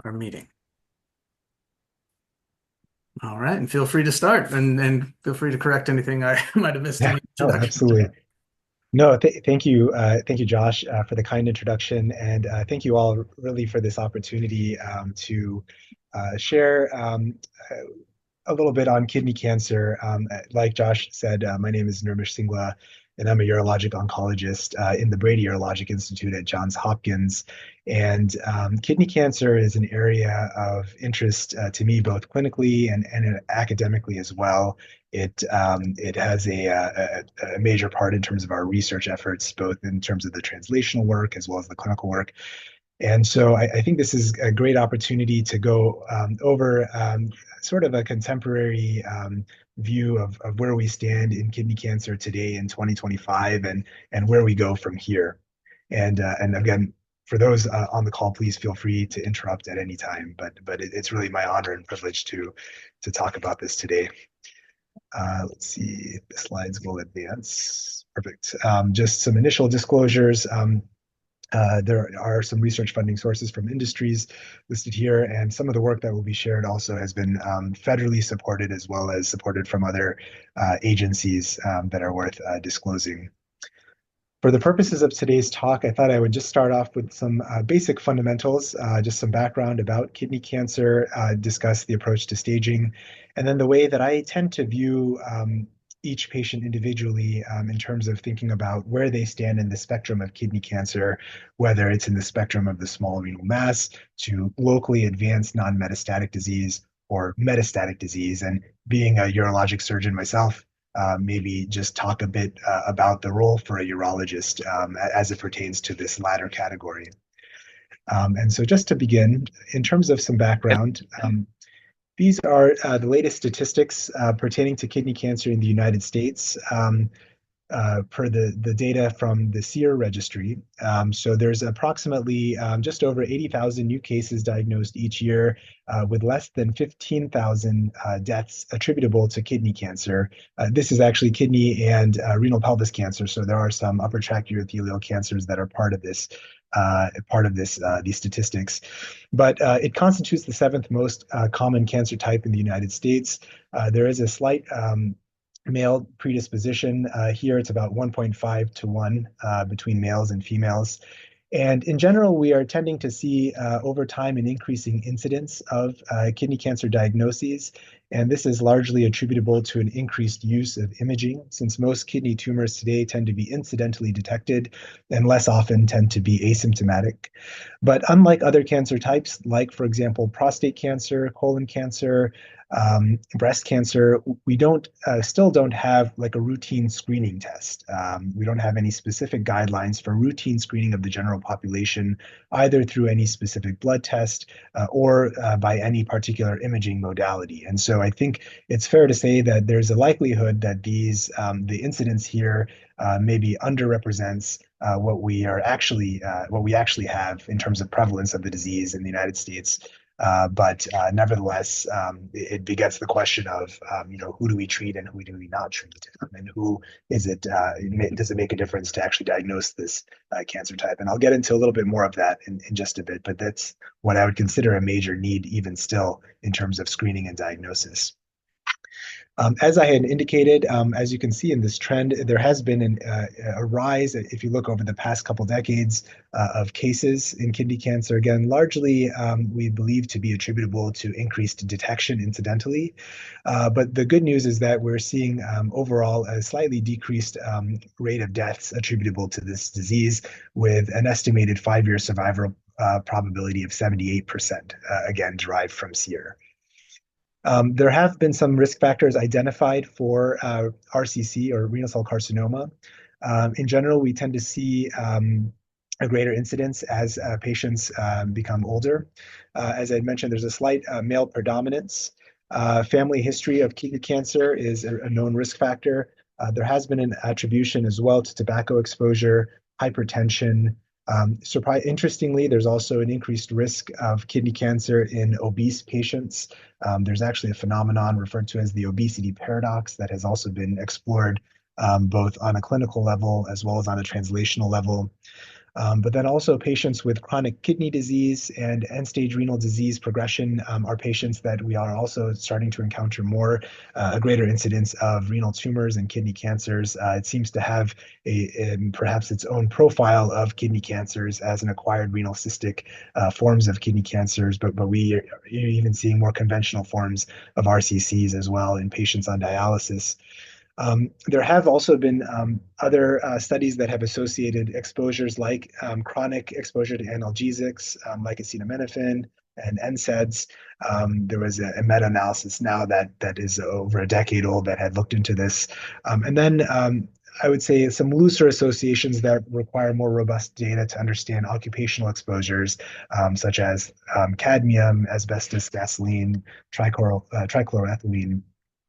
Our meeting. All right, and feel free to start and feel free to correct anything I might have missed in Yeah, the no, introduction. absolutely. No, thank you, Josh, for the kind introduction, and thank you all really for this opportunity to share a little bit on kidney cancer. Like Josh said, my name is Nirmish Singla, and I'm a urologic oncologist in the Brady Urologic Institute at Johns Hopkins. And kidney cancer is an area of interest to me, both clinically and academically as well. It has a major part in terms of our research efforts, both in terms of the translational work as well as the clinical work. And so I think this is a great opportunity to go over sort of a contemporary view of where we stand in kidney cancer today in 2025 and where we go from here. And again, for those on the call, please feel free to interrupt at any time. But it's really my honor and privilege to talk about this today. Let's see, the slides will advance. Perfect. Just some initial disclosures. There are some research funding sources from industries listed here, and some of the work that will be shared also has been federally supported as well as supported from other agencies that are worth disclosing. For the purposes of today's talk, I thought I would just start off with some basic fundamentals, just some background about kidney cancer, discuss the approach to staging, and then the way that I tend to view each patient individually in terms of thinking about where they stand in the spectrum of kidney cancer, whether it's in the spectrum of the small renal mass to locally advanced non-metastatic disease or metastatic disease. And being a urologic surgeon myself, maybe just talk a bit about the role for a urologist as it pertains to this latter category. And so just to begin, in terms of some background, these are the latest statistics pertaining to kidney cancer in the United States. Per the data from the SEER registry. So there's approximately just over 80,000 new cases diagnosed each year, with less than 15,000 deaths attributable to kidney cancer. This is actually kidney and renal pelvis cancer. So there are some upper tract urothelial cancers that are part of these statistics. But it constitutes the seventh most common cancer type in the United States. There is a slight male predisposition. Here it's about 1.5 to 1 between males and females. And in general, we are tending to see over time an increasing incidence of kidney cancer diagnoses. And this is largely attributable to an increased use of imaging, since most kidney tumors today tend to be incidentally detected and less often tend to be asymptomatic. But unlike other cancer types, like, for example, prostate cancer, colon cancer, breast cancer, we don't still don't have like a routine screening test. We don't have any specific guidelines for routine screening of the general population, either through any specific blood test or by any particular imaging modality. And so I think it's fair to say that there's a likelihood that the incidence here maybe underrepresents what we actually have in terms of prevalence of the disease in the United States. But nevertheless, it begets the question of, who do we treat and who do we not treat? And who is it, does it make a difference to actually diagnose this cancer type? And I'll get into a little bit more of that in just a bit, but that's what I would consider a major need even still in terms of screening and diagnosis. As I had indicated, as you can see in this trend, there has been a rise, if you look over the past couple decades, of cases in kidney cancer. Again, largely we believe to be attributable to increased detection incidentally. But the good news is that we're seeing overall a slightly decreased rate of deaths attributable to this disease, with an estimated 5-year survival probability of 78%, again, derived from SEER. There have been some risk factors identified for RCC, or renal cell carcinoma. In general, we tend to see a greater incidence as patients become older. As I mentioned, there's a slight male predominance. Family history of kidney cancer is a known risk factor. There has been an attribution as well to tobacco exposure, hypertension. Interestingly, there's also an increased risk of kidney cancer in obese patients. There's actually a phenomenon referred to as the obesity paradox that has also been explored both on a clinical level as well as on a translational level. But then also patients with chronic kidney disease and end-stage renal disease progression are patients that we are also starting to encounter more, a greater incidence of renal tumors and kidney cancers. It seems to have perhaps its own profile of kidney cancers as an acquired renal cystic forms of kidney cancers, but we are even seeing more conventional forms of RCCs as well in patients on dialysis. There have also been other studies that have associated exposures like chronic exposure to analgesics, like acetaminophen and NSAIDs. There was a meta-analysis now that is over a decade old that had looked into this. And then I would say some looser associations that require more robust data to understand occupational exposures, such as cadmium, asbestos, gasoline, trichloroethylene.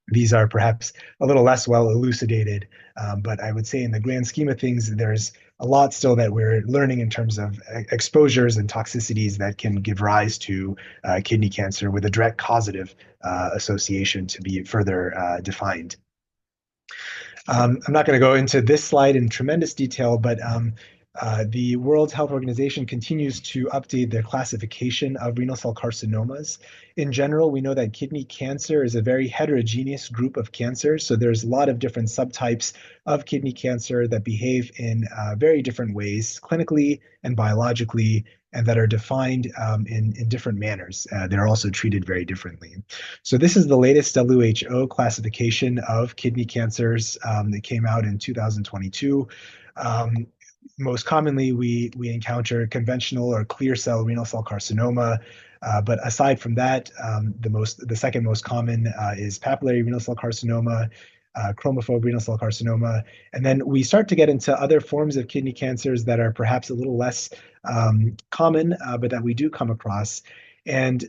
These are perhaps a little less well elucidated, but I would say in the grand scheme of things, there's a lot still that we're learning in terms of exposures and toxicities that can give rise to kidney cancer with a direct causative association to be further defined. I'm not going to go into this slide in tremendous detail, but the World Health Organization continues to update their classification of renal cell carcinomas. In general, we know that kidney cancer is a very heterogeneous group of cancers. So there's a lot of different subtypes of kidney cancer that behave in very different ways, clinically and biologically, and that are defined in different manners. They're also treated very differently. So this is the latest WHO classification of kidney cancers that came out in 2022. Most commonly, we encounter conventional or clear cell renal cell carcinoma. But aside from that, the second most common is papillary renal cell carcinoma, chromophobe renal cell carcinoma, and then we start to get into other forms of kidney cancers that are perhaps a little less common, but that we do come across. And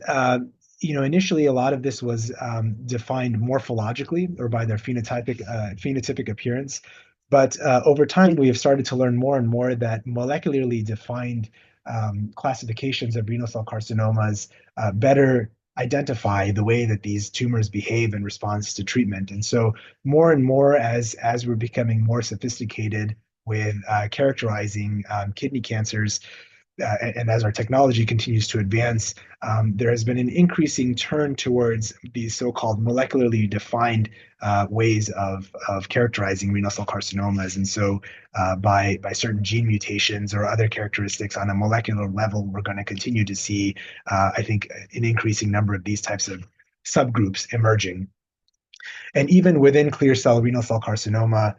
initially a lot of this was defined morphologically or by their phenotypic appearance. But over time, we have started to learn more and more that molecularly defined classifications of renal cell carcinomas better identify the way that these tumors behave in response to treatment. And so more and more as we're becoming more sophisticated with characterizing kidney cancers, and as our technology continues to advance, there has been an increasing turn towards these so-called molecularly defined ways of characterizing renal cell carcinomas. And so by certain gene mutations or other characteristics on a molecular level, we're going to continue to see, I think, an increasing number of these types of subgroups emerging. And even within clear cell renal cell carcinoma,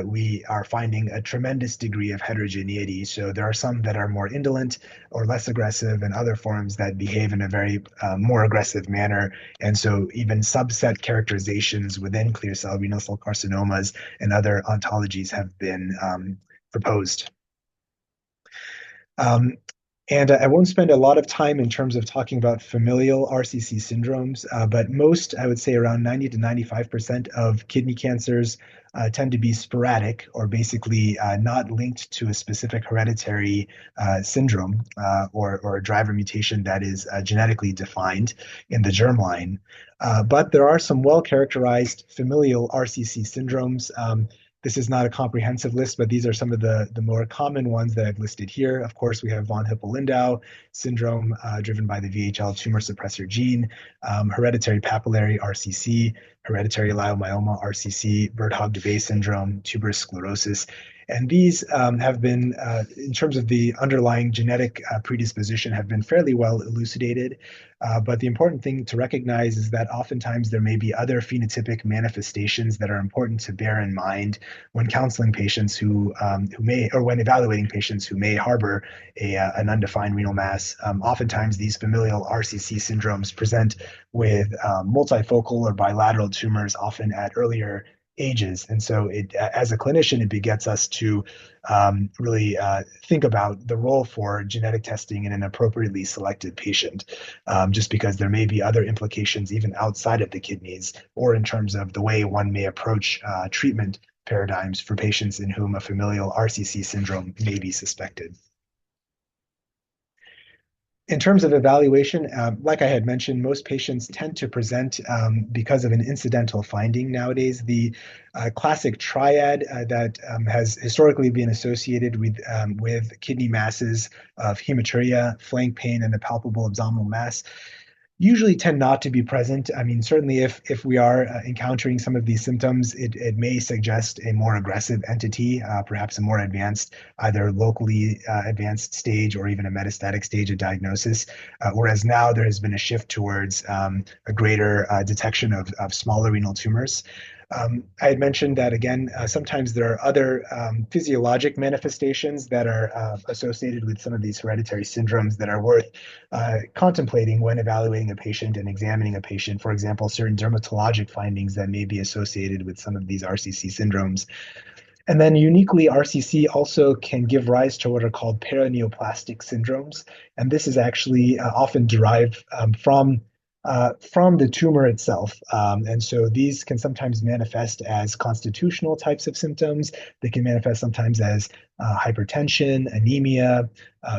we are finding a tremendous degree of heterogeneity. So there are some that are more indolent or less aggressive, and other forms that behave in a very more aggressive manner. And so even subset characterizations within clear cell renal cell carcinomas and other ontologies have been proposed. And I won't spend a lot of time in terms of talking about familial RCC syndromes, but most, I would say around 90 to 95% of kidney cancers tend to be sporadic or basically not linked to a specific hereditary syndrome or a driver mutation that is genetically defined in the germline. But there are some well-characterized familial RCC syndromes. This is not a comprehensive list, but these are some of the more common ones that I've listed here. Of course, we have von Hippel-Lindau syndrome, driven by the VHL tumor suppressor gene, hereditary papillary RCC, hereditary leiomyoma RCC, Birt-Hogg-Dubé syndrome, tuberous sclerosis. And these have been, in terms of the underlying genetic predisposition, have been fairly well elucidated. But the important thing to recognize is that oftentimes there may be other phenotypic manifestations that are important to bear in mind when counseling patients who may, or when evaluating patients who may harbor an undefined renal mass. Oftentimes these familial RCC syndromes present with multifocal or bilateral tumors, often at earlier ages. And so as a clinician, it begets us to really think about the role for genetic testing in an appropriately selected patient, just because there may be other implications even outside of the kidneys or in terms of the way one may approach treatment paradigms for patients in whom a familial RCC syndrome may be suspected. In terms of evaluation, like I had mentioned, most patients tend to present because of an incidental finding nowadays. The classic triad that has historically been associated with kidney masses of hematuria, flank pain, and a palpable abdominal mass usually tend not to be present. I mean, certainly if we are encountering some of these symptoms, it may suggest a more aggressive entity, perhaps a more advanced, either locally advanced stage or even a metastatic stage of diagnosis. Whereas now there has been a shift towards a greater detection of smaller renal tumors. I had mentioned that again, sometimes there are other physiologic manifestations that are associated with some of these hereditary syndromes that are worth contemplating when evaluating a patient and examining a patient. For example, certain dermatologic findings that may be associated with some of these RCC syndromes. And then uniquely, RCC also can give rise to what are called paraneoplastic syndromes. And this is actually often derived from the tumor itself. And so these can sometimes manifest as constitutional types of symptoms. They can manifest sometimes as hypertension, anemia,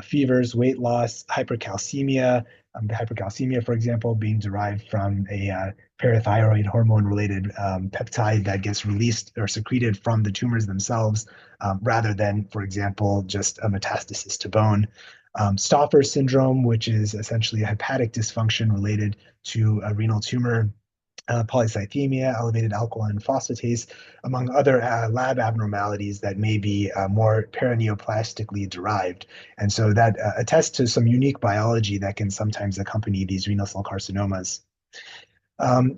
fevers, weight loss, hypercalcemia. The hypercalcemia, for example, being derived from a parathyroid hormone-related peptide that gets released or secreted from the tumors themselves, rather than, for example, just a metastasis to bone. Stauffer syndrome, which is essentially a hepatic dysfunction related to a renal tumor, polycythemia, elevated alkaline phosphatase, among other lab abnormalities that may be more paraneoplastically derived. And so that attests to some unique biology that can sometimes accompany these renal cell carcinomas.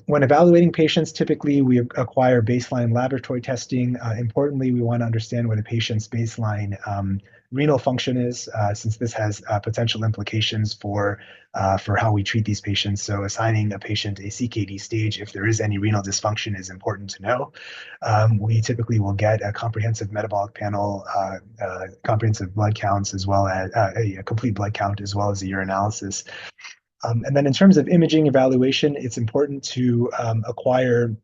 When evaluating patients, typically we acquire baseline laboratory testing. Importantly, we want to understand what a patient's baseline renal function is, since this has potential implications for how we treat these patients. So assigning a patient a CKD stage, if there is any renal dysfunction, is important to know. We typically will get a comprehensive metabolic panel, comprehensive blood counts, as well as a complete blood count, as well as a urinalysis. And then in terms of imaging evaluation, it's important to acquire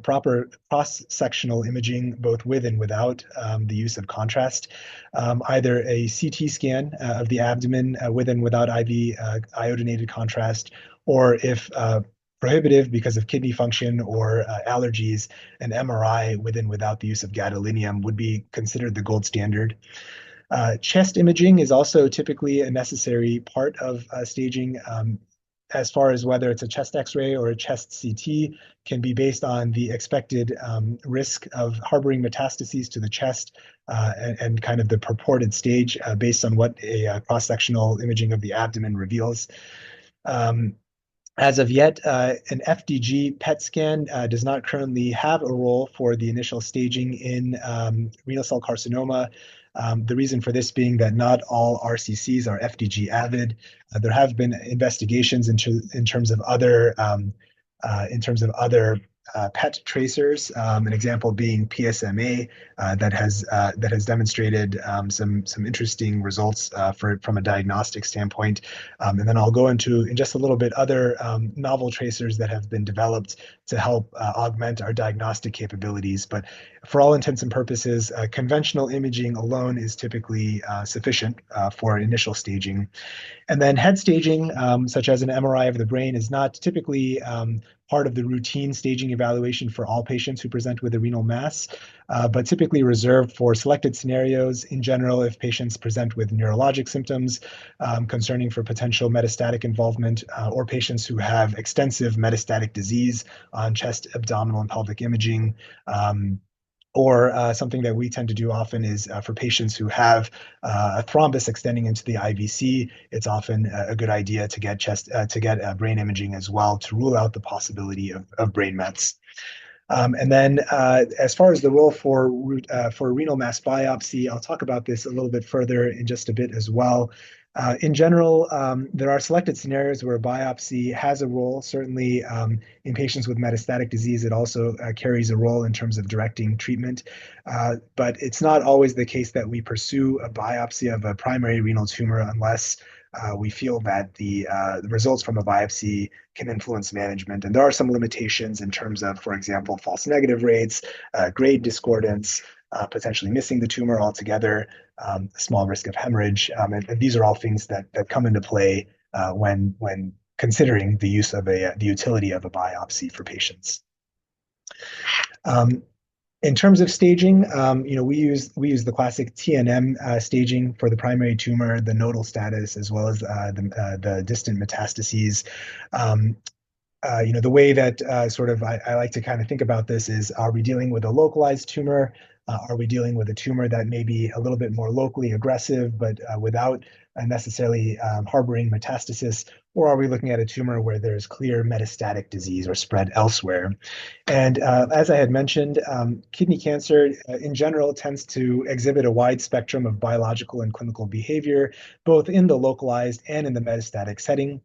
proper cross-sectional imaging, both with and without the use of contrast. Either a CT scan of the abdomen with and without IV iodinated contrast, or if prohibitive because of kidney function or allergies, an MRI with and without the use of gadolinium would be considered the gold standard. Chest imaging is also typically a necessary part of staging, as far as whether it's a chest X-ray or a chest CT, can be based on the expected risk of harboring metastases to the chest, and kind of the purported stage based on what a cross-sectional imaging of the abdomen reveals. As of yet, an FDG PET scan does not currently have a role for the initial staging in renal cell carcinoma. The reason for this being that not all RCCs are FDG avid. There have been investigations in terms of other PET tracers. An example being PSMA that has demonstrated some interesting results from a diagnostic standpoint. And then I'll go into in just a little bit other novel tracers that have been developed to help augment our diagnostic capabilities. But for all intents and purposes, conventional imaging alone is typically sufficient for initial staging. And then head staging, such as an MRI of the brain, is not typically part of the routine staging evaluation for all patients who present with a renal mass, but typically reserved for selected scenarios. In general, if patients present with neurologic symptoms concerning for potential metastatic involvement, or patients who have extensive metastatic disease on chest, abdominal, and pelvic imaging. Or something that we tend to do often is for patients who have a thrombus extending into the IVC, it's often a good idea to get brain imaging as well to rule out the possibility of brain mets. And then as far as the role for renal mass biopsy, I'll talk about this a little bit further in just a bit as well. In general, there are selected scenarios where biopsy has a role. Certainly, in patients with metastatic disease, it also carries a role in terms of directing treatment. But it's not always the case that we pursue a biopsy of a primary renal tumor unless we feel that the results from a biopsy can influence management. And there are some limitations in terms of, for example, false negative rates, grade discordance, potentially missing the tumor altogether, a small risk of hemorrhage. And these are all things that come into play when considering the use of the utility of a biopsy for patients. Um, in terms of staging, we use the classic TNM staging for the primary tumor, the nodal status, as well as the distant metastases. Um, the way that I like to kind of think about this is, are we dealing with a localized tumor? Are we dealing with a tumor that may be a little bit more locally aggressive, but without necessarily harboring metastasis? Or are we looking at a tumor where there's clear metastatic disease or spread elsewhere? And as I had mentioned, kidney cancer in general tends to exhibit a wide spectrum of biological and clinical behavior, both in the localized and in the metastatic setting.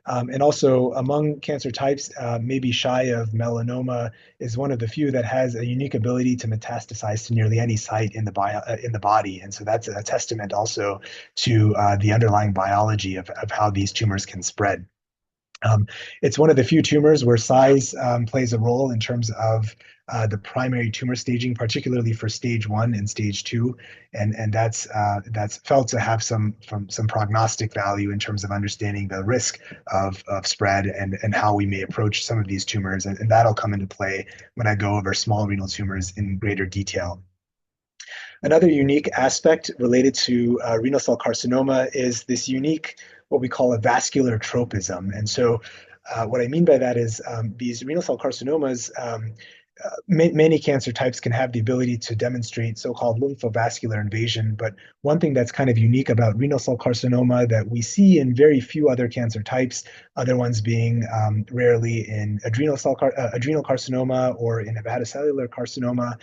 And also among cancer types, maybe shy of melanoma is one of the few that has a unique ability to metastasize to nearly any site in the body. And so that's a testament also to the underlying biology of how these tumors can spread. It's one of the few tumors where size plays a role in terms of the primary tumor staging, particularly for stage 1 and stage 2, and that's felt to have some prognostic value in terms of understanding the risk of spread and how we may approach some of these tumors, and that'll come into play when I go over small renal tumors in greater detail. Another unique aspect related to renal cell carcinoma is this unique, what we call a vascular tropism. And so, what I mean by that is these renal cell carcinomas, many cancer types can have the ability to demonstrate so-called lymphovascular invasion. But one thing that's kind of unique about renal cell carcinoma that we see in very few other cancer types, other ones being rarely in adrenal carcinoma or in hepatocellular carcinoma,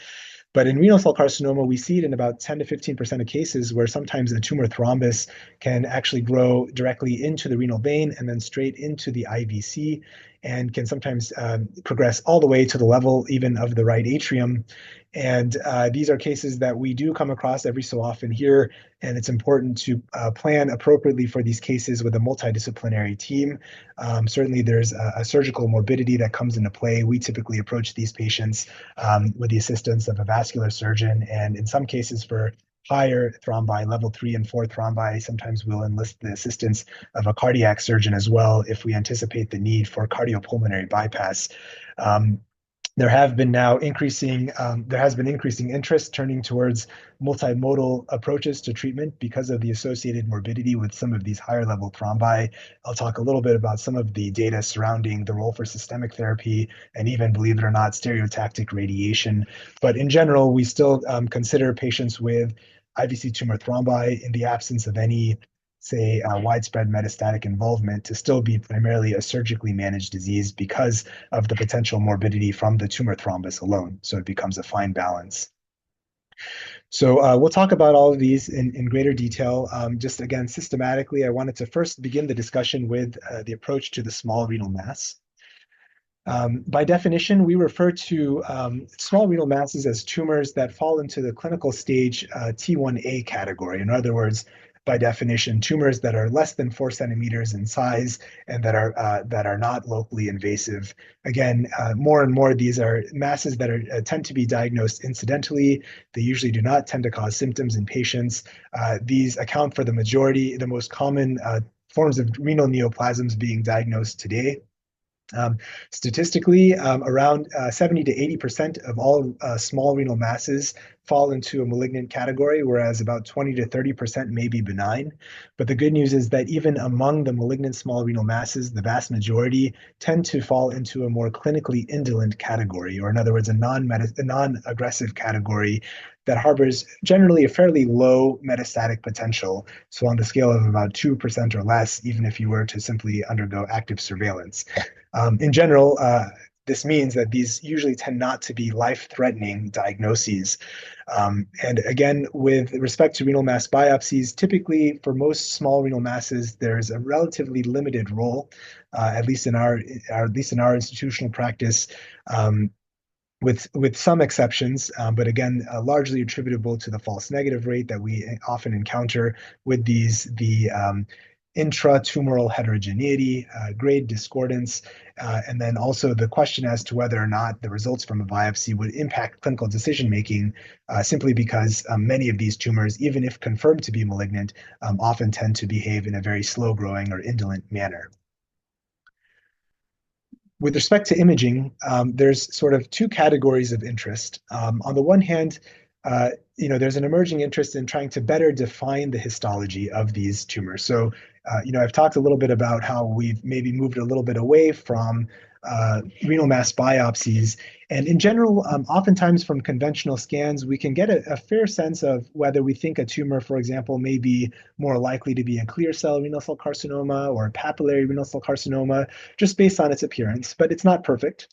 but in renal cell carcinoma, we see it in about 10 to 15% of cases where sometimes a tumor thrombus can actually grow directly into the renal vein and then straight into the IVC, and can sometimes progress all the way to the level even of the right atrium. And these are cases that we do come across every so often here, and it's important to plan appropriately for these cases with a multidisciplinary team. Certainly, there's a surgical morbidity that comes into play. We typically approach these patients with the assistance of a vascular surgeon, and in some cases for higher thrombi, level 3 and 4 thrombi, sometimes we'll enlist the assistance of a cardiac surgeon as well if we anticipate the need for cardiopulmonary bypass. There have been now increasing there has been increasing interest turning towards multimodal approaches to treatment because of the associated morbidity with some of these higher level thrombi. I'll talk a little bit about some of the data surrounding the role for systemic therapy and even, believe it or not, stereotactic radiation. But in general, we still consider patients with IVC tumor thrombi in the absence of any, say, widespread metastatic involvement to still be primarily a surgically managed disease because of the potential morbidity from the tumor thrombus alone. So it becomes a fine balance. So we'll talk about all of these in greater detail. Just again, systematically, I wanted to first begin the discussion with the approach to the small renal mass. By definition, we refer to small renal masses as tumors that fall into the clinical stage T1A category. In other words, by definition, tumors that are less than 4 centimeters in size and that are not locally invasive. Again, more and more these are masses that tend to be diagnosed incidentally. They usually do not tend to cause symptoms in patients. These account for the most common forms of renal neoplasms being diagnosed today. Statistically, around 70 to 80% of all small renal masses fall into a malignant category, whereas about 20 to 30% may be benign. But the good news is that even among the malignant small renal masses, the vast majority tend to fall into a more clinically indolent category, or in other words, a non-aggressive category that harbors generally a fairly low metastatic potential. So on the scale of about 2% or less, even if you were to simply undergo active surveillance. In general, this means that these usually tend not to be life-threatening diagnoses. And again, with respect to renal mass biopsies, typically for most small renal masses, there's a relatively limited role, at least in our institutional practice. With some exceptions, but again, largely attributable to the false negative rate that we often encounter with intratumoral heterogeneity, grade discordance, and then also the question as to whether or not the results from a biopsy would impact clinical decision making, simply because many of these tumors, even if confirmed to be malignant, often tend to behave in a very slow growing or indolent manner. With respect to imaging, there's sort of two categories of interest. On the one hand, there's an emerging interest in trying to better define the histology of these tumors. So, I've talked a little bit about how we've maybe moved a little bit away from renal mass biopsies. And in general, oftentimes from conventional scans, we can get a fair sense of whether we think a tumor, for example, may be more likely to be a clear cell renal cell carcinoma or a papillary renal cell carcinoma, just based on its appearance, but it's not perfect.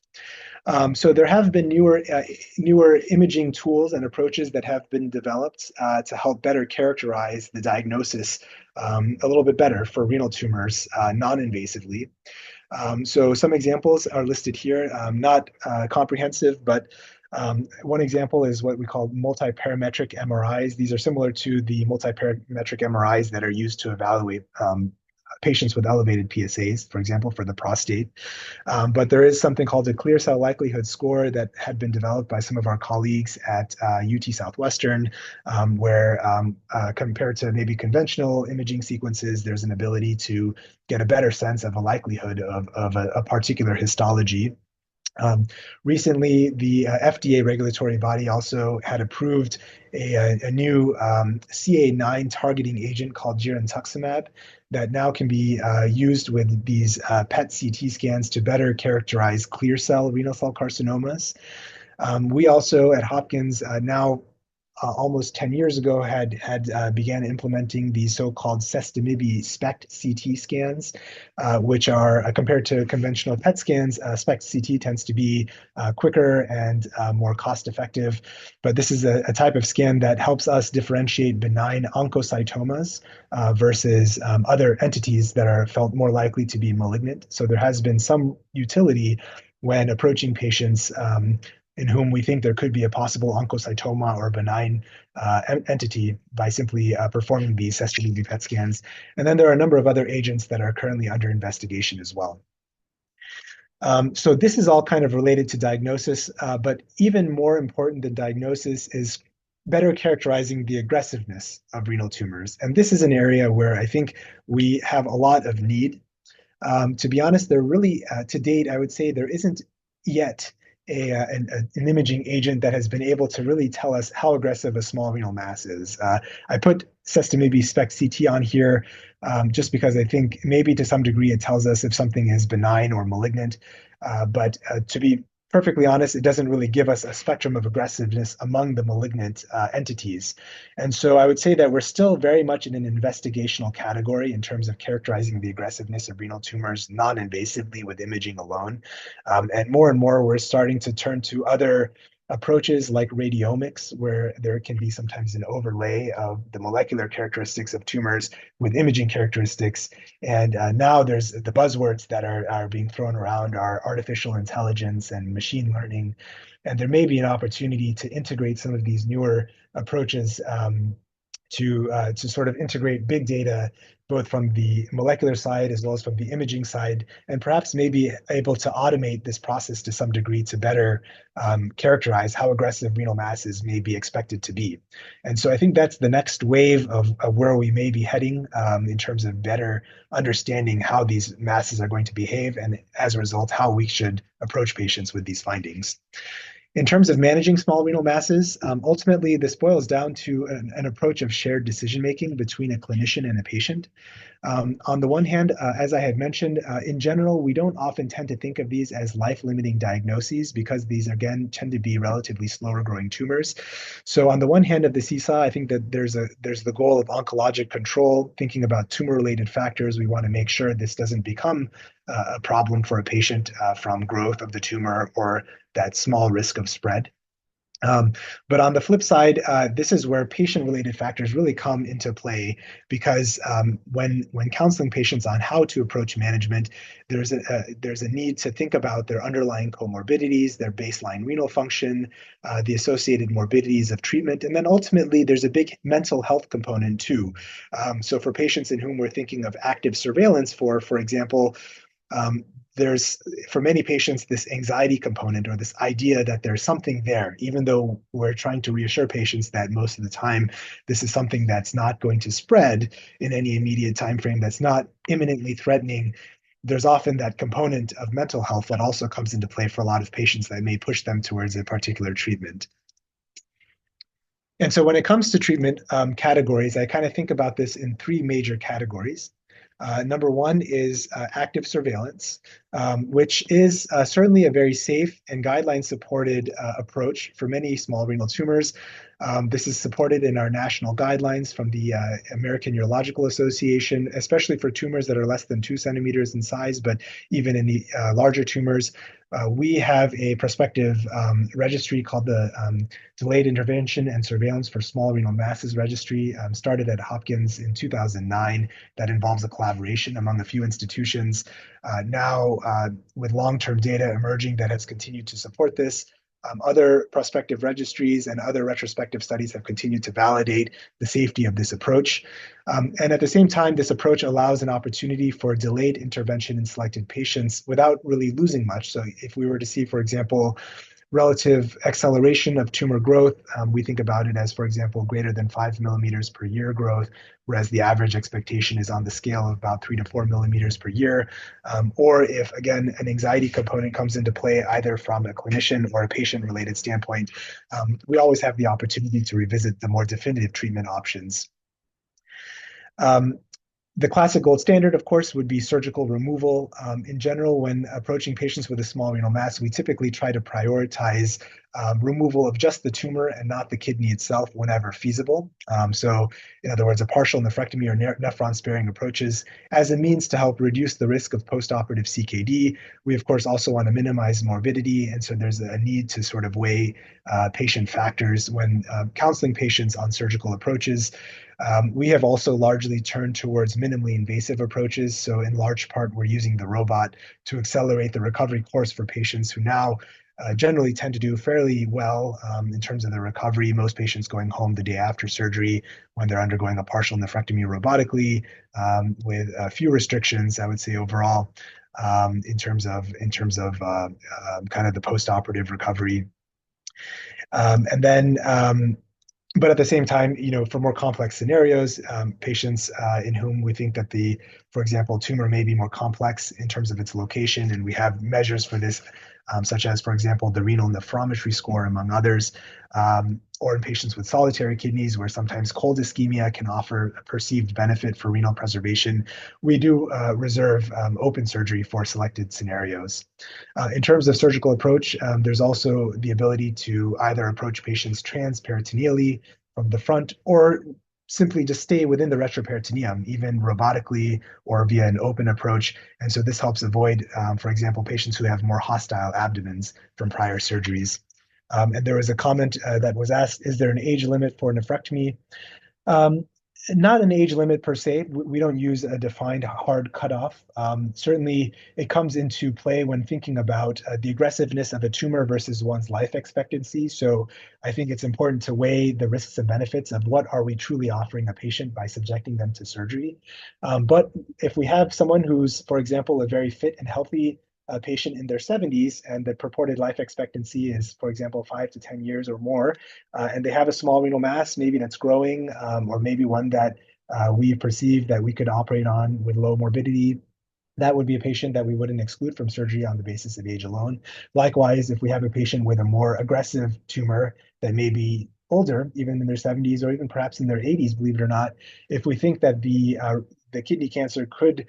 So there have been newer imaging tools and approaches that have been developed to help better characterize the diagnosis a little bit better for renal tumors non-invasively. So some examples are listed here, not comprehensive, but one example is what we call multiparametric MRIs. These are similar to the multiparametric MRIs that are used to evaluate patients with elevated PSAs, for example, for the prostate. But there is something called a clear cell likelihood score that had been developed by some of our colleagues at UT Southwestern, where compared to maybe conventional imaging sequences, there's an ability to get a better sense of a likelihood of a particular histology. Recently, the FDA regulatory body also had approved a new CA9 targeting agent called girentuximab that now can be used with these PET-CT scans to better characterize clear cell renal cell carcinomas. We also at Hopkins now almost 10 years ago had began implementing the so-called sestamibi SPECT CT scans, which are compared to conventional PET scans. SPECT CT tends to be quicker and more cost-effective, but this is a type of scan that helps us differentiate benign oncocytomas versus other entities that are felt more likely to be malignant. So there has been some utility when approaching patients in whom we think there could be a possible oncocytoma or benign entity by simply performing these sestamibi PET scans. And then there are a number of other agents that are currently under investigation as well. So this is all kind of related to diagnosis, but even more important than diagnosis is better characterizing the aggressiveness of renal tumors. And this is an area where I think we have a lot of need. To be honest, there really, to date, I would say there isn't yet an imaging agent that has been able to really tell us how aggressive a small renal mass is. I put sestamibi SPECT CT on here just because I think maybe to some degree it tells us if something is benign or malignant. But to be perfectly honest, it doesn't really give us a spectrum of aggressiveness among the malignant entities. And so I would say that we're still very much in an investigational category in terms of characterizing the aggressiveness of renal tumors non-invasively with imaging alone. And more we're starting to turn to other approaches like radiomics, where there can be sometimes an overlay of the molecular characteristics of tumors with imaging characteristics. And now there's the buzzwords that are being thrown around are artificial intelligence and machine learning. And there may be an opportunity to integrate some of these newer approaches to sort of integrate big data, both from the molecular side as well as from the imaging side, and perhaps maybe able to automate this process to some degree to better characterize how aggressive renal masses may be expected to be. And so I think that's the next wave of where we may be heading in terms of better understanding how these masses are going to behave, and as a result, how we should approach patients with these findings. In terms of managing small renal masses, ultimately this boils down to an approach of shared decision-making between a clinician and a patient. On the one hand, as I had mentioned, in general, we don't often tend to think of these as life-limiting diagnoses because these, again, tend to be relatively slower growing tumors. So on the one hand of the seesaw, I think that there's the goal of oncologic control, thinking about tumor-related factors. We want to make sure this doesn't become a problem for a patient from growth of the tumor or that small risk of spread. Um, but on the flip side, this is where patient-related factors really come into play because when counseling patients on how to approach management, there's a need to think about their underlying comorbidities, their baseline renal function, the associated morbidities of treatment, and then ultimately there's a big mental health component too. So for patients in whom we're thinking of active surveillance for example, um, there's for many patients this anxiety component or this idea that there's something there, even though we're trying to reassure patients that most of the time this is something that's not going to spread in any immediate time frame, that's not imminently threatening. There's often that component of mental health that also comes into play for a lot of patients that may push them towards a particular treatment. And so when it comes to treatment categories, I kind of think about this in three major categories. Number one is active surveillance, which is certainly a very safe and guideline-supported approach for many small renal tumors. This is supported in our national guidelines from the American Urological Association, especially for tumors that are less than 2 centimeters in size, but even in the larger tumors. We have a prospective registry called the Delayed Intervention and Surveillance for Small Renal Masses Registry, started at Hopkins in 2009, that involves a collaboration among a few institutions. Now, with long-term data emerging that has continued to support this, other prospective registries and other retrospective studies have continued to validate the safety of this approach. And at the same time, this approach allows an opportunity for delayed intervention in selected patients without really losing much. So if we were to see, for example, relative acceleration of tumor growth, we think about it as, for example, greater than 5 millimeters per year growth, whereas the average expectation is on the scale of about 3 to 4 millimeters per year. Or if, again, an anxiety component comes into play, either from a clinician or a patient-related standpoint, we always have the opportunity to revisit the more definitive treatment options. Um, the classic gold standard, of course, would be surgical removal. In general, when approaching patients with a small renal mass, we typically try to prioritize removal of just the tumor and not the kidney itself whenever feasible. So, in other words, a partial nephrectomy or nephron-sparing approaches as a means to help reduce the risk of postoperative CKD. We, of course, also want to minimize morbidity, and so there's a need to sort of weigh patient factors when counseling patients on surgical approaches. We have also largely turned towards minimally invasive approaches. So in large part, we're using the robot to accelerate the recovery course for patients who now generally tend to do fairly well in terms of the recovery. Most patients going home the day after surgery when they're undergoing a partial nephrectomy robotically with few restrictions, I would say overall, in terms of kind of the postoperative recovery. And then but at the same time, for more complex scenarios, patients in whom we think that for example, tumor may be more complex in terms of its location, and we have measures for this, such as, for example, the renal nephrometry score, among others, or in patients with solitary kidneys, where sometimes cold ischemia can offer a perceived benefit for renal preservation. We do reserve open surgery for selected scenarios. In terms of surgical approach, there's also the ability to either approach patients transperitoneally from the front or simply just stay within the retroperitoneum, even robotically or via an open approach. And so this helps avoid, for example, patients who have more hostile abdomens from prior surgeries. And there was a comment that was asked, is there an age limit for nephrectomy? Um, Not an age limit per se. We don't use a defined hard cutoff. Certainly, it comes into play when thinking about the aggressiveness of a tumor versus one's life expectancy. So I think it's important to weigh the risks and benefits of what are we truly offering a patient by subjecting them to surgery. But if we have someone who's, for example, a very fit and healthy patient in their 70s and the purported life expectancy is, for example, 5 to 10 years or more, and they have a small renal mass, maybe that's growing, or maybe one that we perceive that we could operate on with low morbidity, that would be a patient that we wouldn't exclude from surgery on the basis of age alone. Likewise, if we have a patient with a more aggressive tumor that may be older, even in their 70s or even perhaps in their 80s, believe it or not, if we think that the kidney cancer could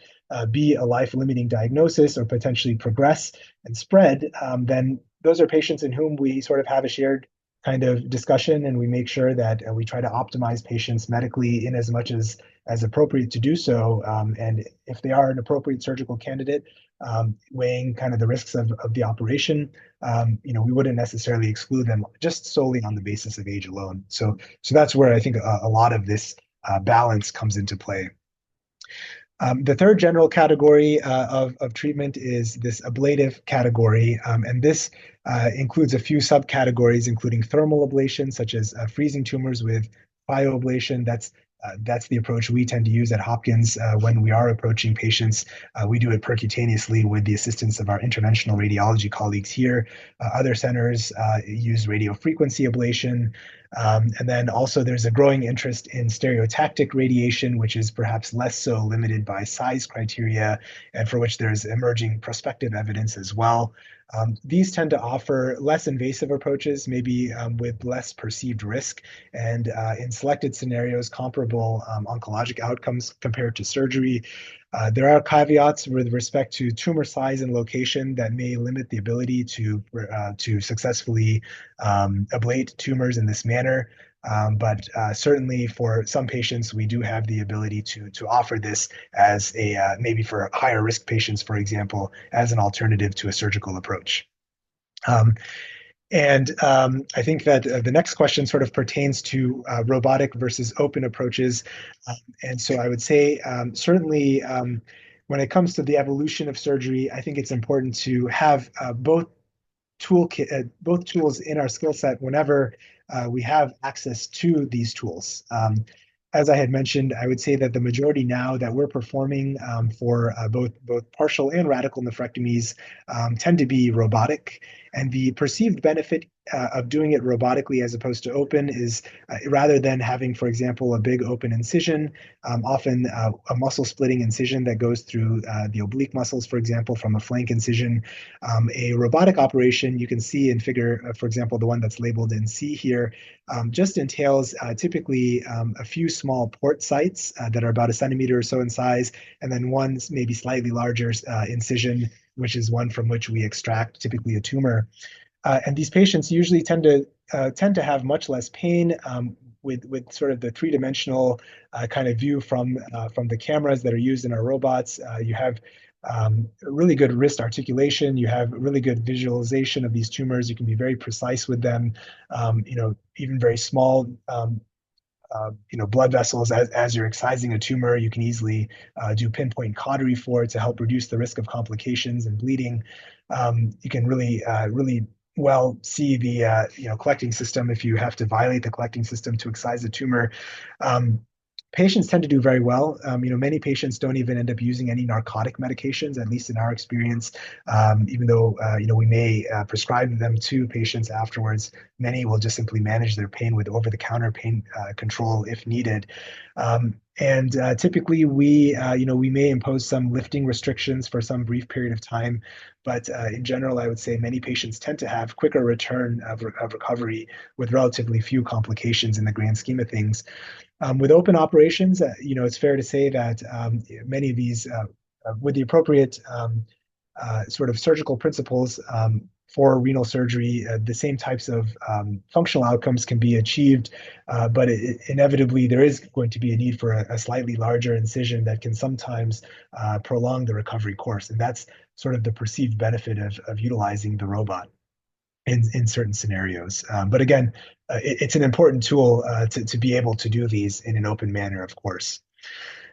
be a life-limiting diagnosis or potentially progress and spread, then those are patients in whom we sort of have a shared kind of discussion, and we make sure that we try to optimize patients medically in as much as appropriate to do so. And if they are an appropriate surgical candidate, weighing kind of the risks of the operation, we wouldn't necessarily exclude them just solely on the basis of age alone. So that's where I think a lot of this balance comes into play. The third general category of treatment is this ablative category, and this includes a few subcategories, including thermal ablation, such as freezing tumors with cryoablation. That's the approach we tend to use at Hopkins when we are approaching patients. We do it percutaneously with the assistance of our interventional radiology colleagues here. Other centers use radiofrequency ablation. And then also there's a growing interest in stereotactic radiation, which is perhaps less so limited by size criteria, and for which there's emerging prospective evidence as well. These tend to offer less invasive approaches, maybe with less perceived risk, and in selected scenarios, comparable oncologic outcomes compared to surgery. There are caveats with respect to tumor size and location that may limit the ability to successfully ablate tumors in this manner. But certainly for some patients, we do have the ability to offer this as a maybe for higher risk patients, for example, as an alternative to a surgical approach. Um, and I think that the next question sort of pertains to robotic versus open approaches. And so I would say certainly when it comes to the evolution of surgery, I think it's important to have both tools in our skill set whenever we have access to these tools. As I had mentioned, I would say that the majority now that we're performing for both partial and radical nephrectomies tend to be robotic, and the perceived benefit of doing it robotically as opposed to open is rather than having, for example, a big open incision, often a muscle splitting incision that goes through the oblique muscles, for example, from a flank incision. A robotic operation, you can see in figure, for example, the one that's labeled in C here, just entails typically a few small port sites that are about a centimeter or so in size, and then one maybe slightly larger incision, which is one from which we extract typically a tumor. And these patients usually tend to have much less pain with sort of the three-dimensional kind of view from the cameras that are used in our robots. You have really good wrist articulation. You have really good visualization of these tumors. You can be very precise with them. Even very small blood vessels as you're excising a tumor, you can easily do pinpoint cautery for it to help reduce the risk of complications and bleeding. You can really well see the collecting system if you have to violate the collecting system to excise a tumor. Patients tend to do very well. Many patients don't even end up using any narcotic medications, at least in our experience. Even though we may prescribe them to patients afterwards, many will just simply manage their pain with over-the-counter pain control if needed. And typically, we may impose some lifting restrictions for some brief period of time, but in general, I would say many patients tend to have quicker return of recovery with relatively few complications in the grand scheme of things. With open operations, it's fair to say that many of these, with the appropriate sort of surgical principles for renal surgery, the same types of functional outcomes can be achieved, but inevitably there is going to be a need for a slightly larger incision that can sometimes prolong the recovery course, and that's sort of the perceived benefit of utilizing the robot in certain scenarios. But again, it's an important tool to be able to do these in an open manner, of course.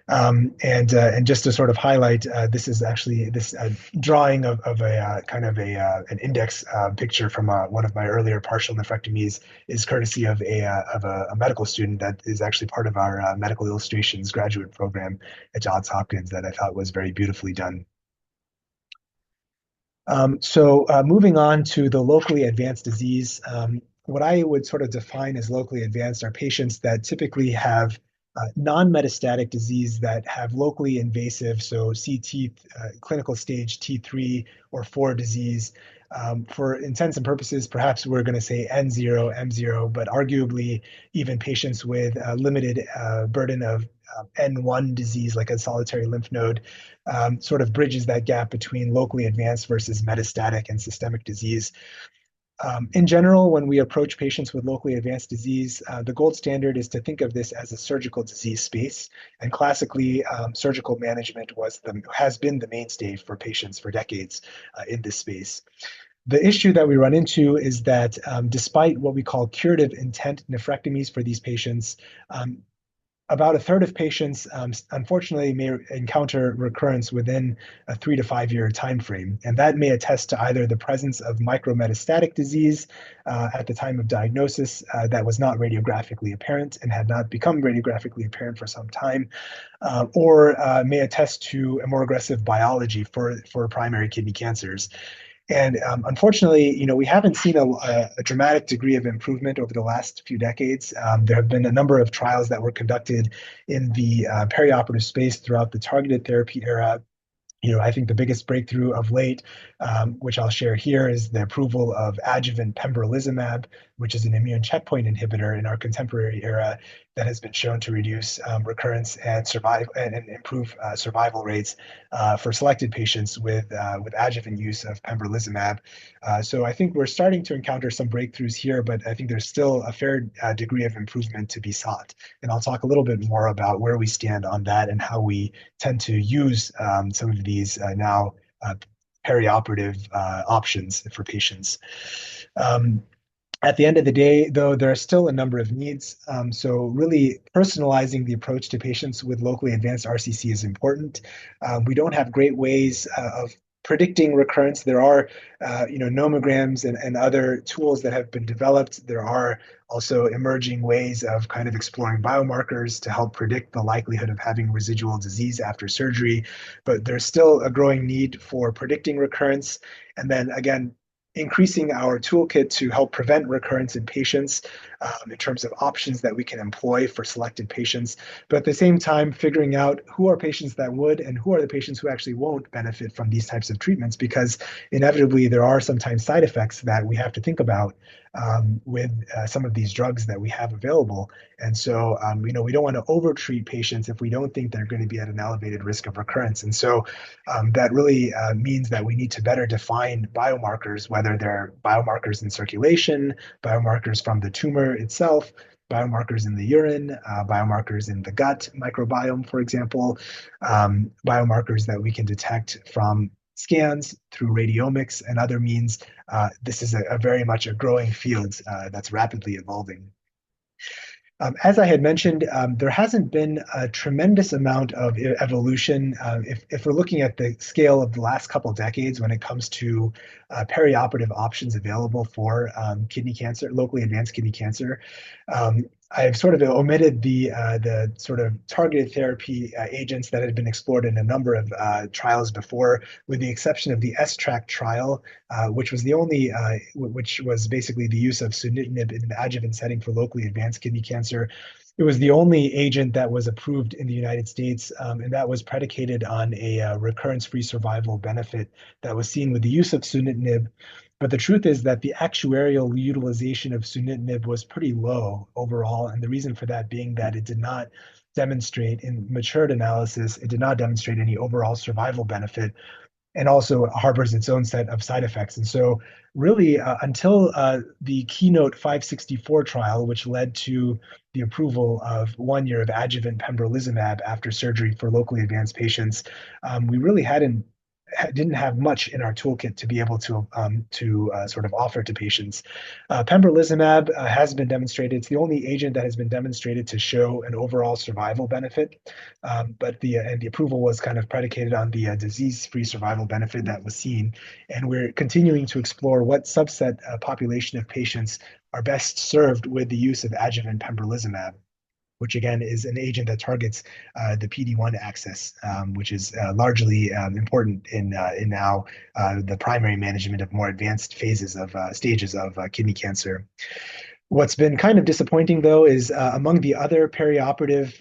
And just to sort of highlight, this is actually this drawing of a kind of an index picture from one of my earlier partial nephrectomies is courtesy of a medical student that is actually part of our medical illustrations graduate program at Johns Hopkins that I thought was very beautifully done. So moving on to the locally advanced disease, what I would sort of define as locally advanced are patients that typically have non-metastatic disease that have locally invasive, so CT, clinical stage T3 or 4 disease. For intents and purposes, perhaps we're going to say N0, M0, but arguably even patients with limited burden of N1 disease, like a solitary lymph node, sort of bridges that gap between locally advanced versus metastatic and systemic disease. In general, when we approach patients with locally advanced disease, the gold standard is to think of this as a surgical disease space. And classically, surgical management has been the mainstay for patients for decades in this space. The issue that we run into is that despite what we call curative intent nephrectomies for these patients, um, about a third of patients, unfortunately, may encounter recurrence within a 3 to 5 year time frame, and that may attest to either the presence of micrometastatic disease at the time of diagnosis that was not radiographically apparent and had not become radiographically apparent for some time, or may attest to a more aggressive biology for primary kidney cancers. And unfortunately, we haven't seen a dramatic degree of improvement over the last few decades. There have been a number of trials that were conducted in the perioperative space throughout the targeted therapy era. I think the biggest breakthrough of late, which I'll share here, is the approval of adjuvant pembrolizumab, which is an immune checkpoint inhibitor in our contemporary era that has been shown to reduce recurrence and survive and improve survival rates for selected patients with adjuvant use of pembrolizumab. So I think we're starting to encounter some breakthroughs here, but I think there's still a fair degree of improvement to be sought. And I'll talk a little bit more about where we stand on that and how we tend to use some of these now perioperative options for patients. Um, at the end of the day, though, there are still a number of needs. So really personalizing the approach to patients with locally advanced RCC is important. We don't have great ways of predicting recurrence. There are, nomograms and other tools that have been developed. There are also emerging ways of kind of exploring biomarkers to help predict the likelihood of having residual disease after surgery. But there's still a growing need for predicting recurrence. And then again, increasing our toolkit to help prevent recurrence in patients in terms of options that we can employ for selected patients, but at the same time, figuring out who are patients that would and who are the patients who actually won't benefit from these types of treatments, because inevitably there are sometimes side effects that we have to think about with some of these drugs that we have available. And so, we don't want to overtreat patients if we don't think they're going to be at an elevated risk of recurrence. And so that really means that we need to better define biomarkers, whether they're biomarkers in circulation, biomarkers from the tumor itself, biomarkers in the urine, biomarkers in the gut microbiome, for example, biomarkers that we can detect from scans through radiomics and other means. This is a very much a growing field that's rapidly evolving. As I had mentioned, there hasn't been a tremendous amount of evolution. If we're looking at the scale of the last couple of decades when it comes to perioperative options available for kidney cancer, locally advanced kidney cancer, I've sort of omitted the sort of targeted therapy agents that had been explored in a number of trials before, with the exception of the S-TRACK trial, which was the only, which was basically the use of sunitinib in an adjuvant setting for locally advanced kidney cancer. It was the only agent that was approved in the United States, and that was predicated on a recurrence-free survival benefit that was seen with the use of sunitinib. But the truth is that the actuarial utilization of sunitinib was pretty low overall, and the reason for that being that it did not demonstrate in matured analysis, it did not demonstrate any overall survival benefit, and also harbors its own set of side effects. And so really until the Keynote 564 trial, which led to the approval of 1 year of adjuvant pembrolizumab after surgery for locally advanced patients, we really didn't have much in our toolkit to be able to sort of offer to patients. Pembrolizumab has been demonstrated. It's the only agent that has been demonstrated to show an overall survival benefit, but the approval was kind of predicated on the disease-free survival benefit that was seen. And we're continuing to explore what subset population of patients are best served with the use of adjuvant pembrolizumab, which again is an agent that targets the PD-1 axis, which is largely important in now the primary management of more advanced phases of stages of kidney cancer. What's been kind of disappointing, though, is among the other perioperative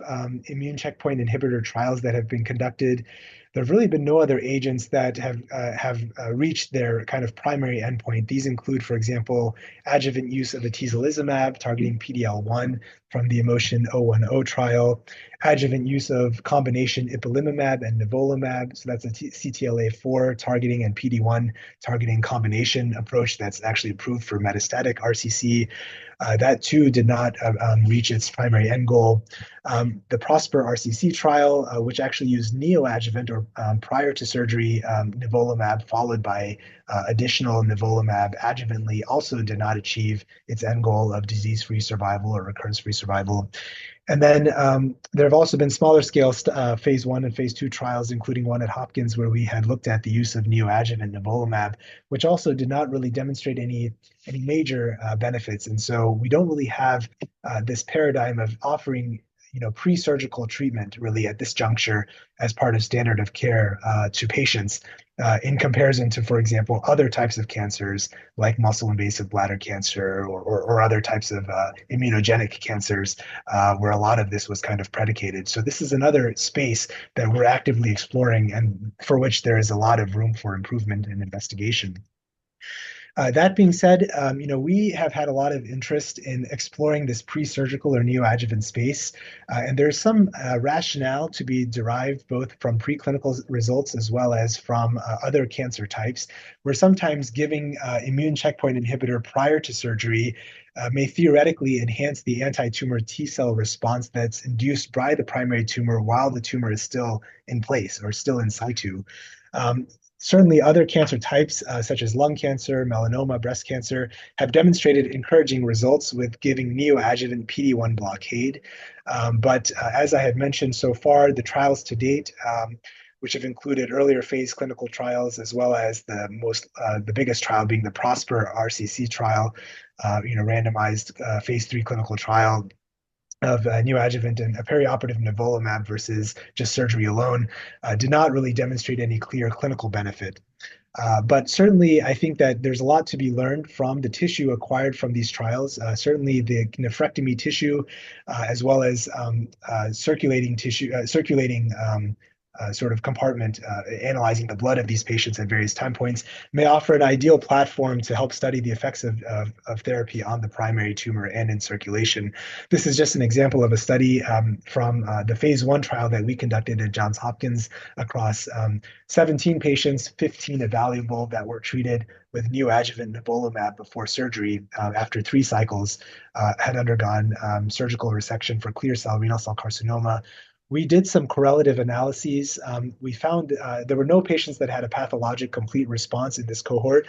immune checkpoint inhibitor trials that have been conducted, there have really been no other agents that have reached their kind of primary endpoint. These include, for example, adjuvant use of atezolizumab targeting PD-L1. from the Emotion 010 trial, adjuvant use of combination ipilimumab and nivolumab. So that's a CTLA-4 targeting and PD-1 targeting combination approach that's actually approved for metastatic RCC. That too did not reach its primary end goal. The Prosper RCC trial, which actually used neoadjuvant or prior to surgery nivolumab followed by additional nivolumab adjuvantly, also did not achieve its end goal of disease-free survival or recurrence-free survival. And then there have also been smaller scale phase 1 and phase 2 trials, including one at Hopkins where we had looked at the use of neoadjuvant nivolumab, which also did not really demonstrate any major benefits. And so we don't really have this paradigm of offering pre-surgical treatment really at this juncture as part of standard of care to patients in comparison to, for example, other types of cancers like muscle invasive bladder cancer or other types of immunogenic cancers where a lot of this was kind of predicated. So this is another space that we're actively exploring and for which there is a lot of room for improvement and investigation. That being said, we have had a lot of interest in exploring this pre-surgical or neoadjuvant space, and there's some rationale to be derived both from preclinical results as well as from other cancer types, where sometimes giving immune checkpoint inhibitor prior to surgery may theoretically enhance the anti-tumor T cell response that's induced by the primary tumor while the tumor is still in place or still in situ. Certainly, other cancer types, such as lung cancer, melanoma, breast cancer, have demonstrated encouraging results with giving neoadjuvant PD-1 blockade. But as I had mentioned so far, the trials to date, which have included earlier phase clinical trials, as well as the biggest trial being the Prosper RCC trial, randomized phase 3 clinical trial of neoadjuvant and a perioperative nivolumab versus just surgery alone, did not really demonstrate any clear clinical benefit. But certainly, I think that there's a lot to be learned from the tissue acquired from these trials. Certainly, the nephrectomy tissue, as well as circulating tissue, circulating sort of compartment, analyzing the blood of these patients at various time points, may offer an ideal platform to help study the effects of therapy on the primary tumor and in circulation. This is just an example of a study from the phase 1 trial that we conducted at Johns Hopkins across 17 patients, 15 evaluable that were treated with neoadjuvant nivolumab before surgery after 3 cycles, had undergone surgical resection for clear cell renal cell carcinoma. We did some correlative analyses. We found there were no patients that had a pathologic complete response in this cohort,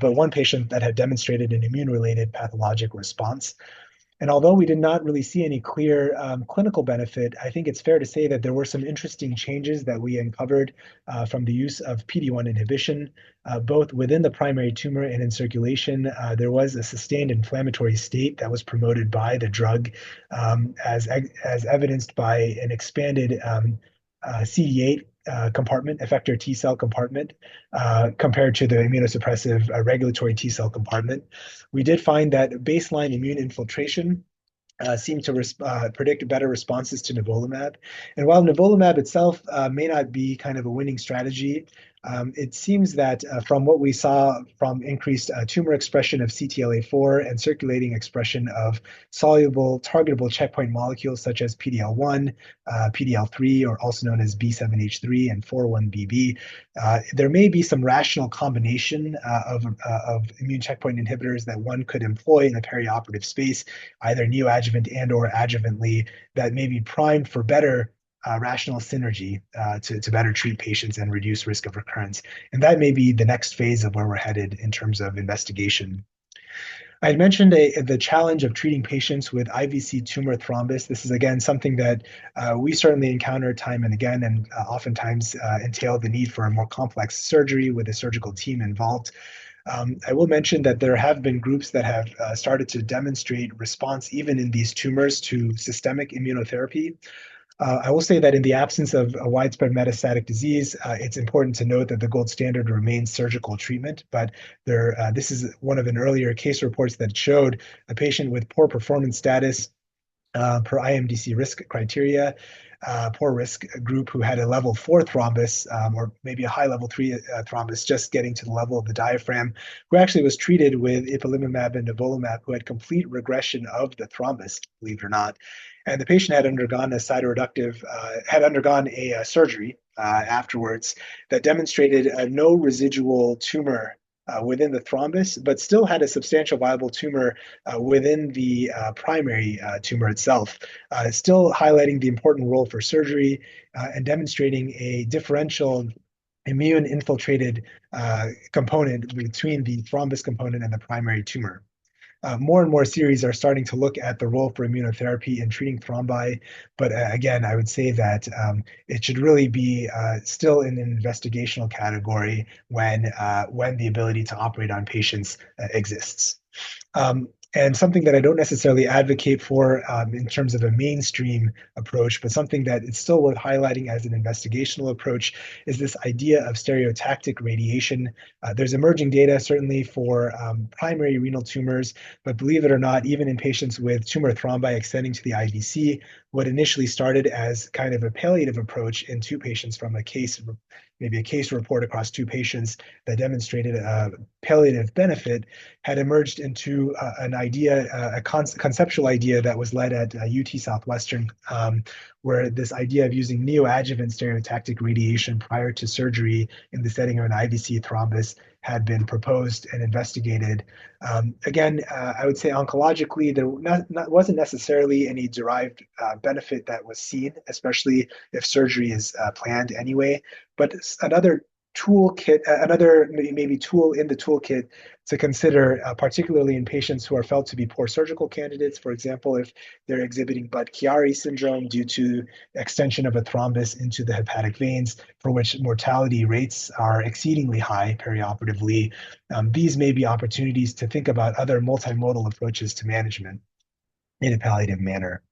but one patient that had demonstrated an immune-related pathologic response. And although we did not really see any clear clinical benefit, I think it's fair to say that there were some interesting changes that we uncovered from the use of PD-1 inhibition, both within the primary tumor and in circulation. There was a sustained inflammatory state that was promoted by the drug, as evidenced by an expanded CD8 compartment, effector T cell compartment, compared to the immunosuppressive regulatory T cell compartment. We did find that baseline immune infiltration seemed to predict better responses to nivolumab. And while nivolumab itself may not be kind of a winning strategy, it seems that from what we saw from increased tumor expression of CTLA-4 and circulating expression of soluble targetable checkpoint molecules such as PD-L1, PD-L3, or also known as B7H3 and 4-1BB, there may be some rational combination of immune checkpoint inhibitors that one could employ in a perioperative space, either neoadjuvant and or adjuvantly, that may be primed for better rational synergy to better treat patients and reduce risk of recurrence. And that may be the next phase of where we're headed in terms of investigation. I had mentioned the challenge of treating patients with IVC tumor thrombus. This is, again, something that we certainly encounter time and again, and oftentimes entail the need for a more complex surgery with a surgical team involved. I will mention that there have been groups that have started to demonstrate response even in these tumors to systemic immunotherapy. I will say that in the absence of a widespread metastatic disease, it's important to note that the gold standard remains surgical treatment. But this is one of an earlier case reports that showed a patient with poor performance status per IMDC risk criteria poor risk group who had a level 4 thrombus, or maybe a high level 3 thrombus, just getting to the level of the diaphragm, who actually was treated with ipilimumab and nivolumab, who had complete regression of the thrombus, believe it or not. And the patient had undergone a cytoreductive, had undergone a surgery afterwards that demonstrated no residual tumor within the thrombus, but still had a substantial viable tumor within the primary tumor itself, still highlighting the important role for surgery and demonstrating a differential immune infiltrated component between the thrombus component and the primary tumor. More and more series are starting to look at the role for immunotherapy in treating thrombi, but again, I would say that it should really be still in an investigational category when the ability to operate on patients exists. And something that I don't necessarily advocate for in terms of a mainstream approach, but something that it's still worth highlighting as an investigational approach is this idea of stereotactic radiation. There's emerging data certainly for primary renal tumors, but believe it or not, even in patients with tumor thrombi extending to the IVC, what initially started as kind of a palliative approach in two patients from a case, maybe a case report across two patients that demonstrated a palliative benefit, had emerged into an idea, a conceptual idea that was led at UT Southwestern, where this idea of using neoadjuvant stereotactic radiation prior to surgery in the setting of an IVC thrombus had been proposed and investigated. Again, I would say oncologically, there wasn't necessarily any derived benefit that was seen, especially if surgery is planned anyway. But another toolkit, another maybe tool in the toolkit to consider, particularly in patients who are felt to be poor surgical candidates. For example, if they're exhibiting Budd-Chiari syndrome due to extension of a thrombus into the hepatic veins, for which mortality rates are exceedingly high perioperatively, these may be opportunities to think about other multimodal approaches to management in a palliative manner.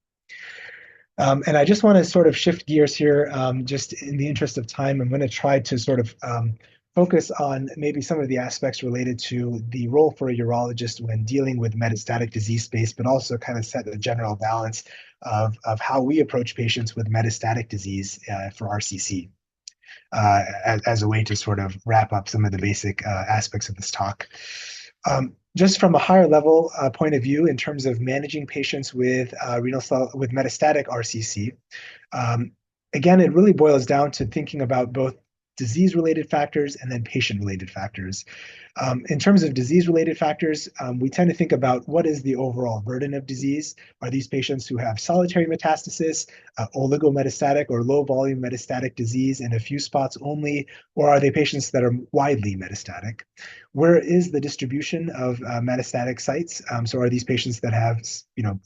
And I just want to sort of shift gears here, just in the interest of time. I'm going to try to sort of focus on maybe some of the aspects related to the role for a urologist when dealing with metastatic disease space, but also kind of set a general balance of how we approach patients with metastatic disease for RCC as a way to sort of wrap up some of the basic aspects of this talk. Just from a higher level point of view, in terms of managing patients with with metastatic RCC, again, it really boils down to thinking about both disease-related factors and then patient-related factors. In terms of disease-related factors, we tend to think about what is the overall burden of disease. Are these patients who have solitary metastasis, oligometastatic or low-volume metastatic disease in a few spots only, or are they patients that are widely metastatic? Where is the distribution of metastatic sites? So are these patients that have,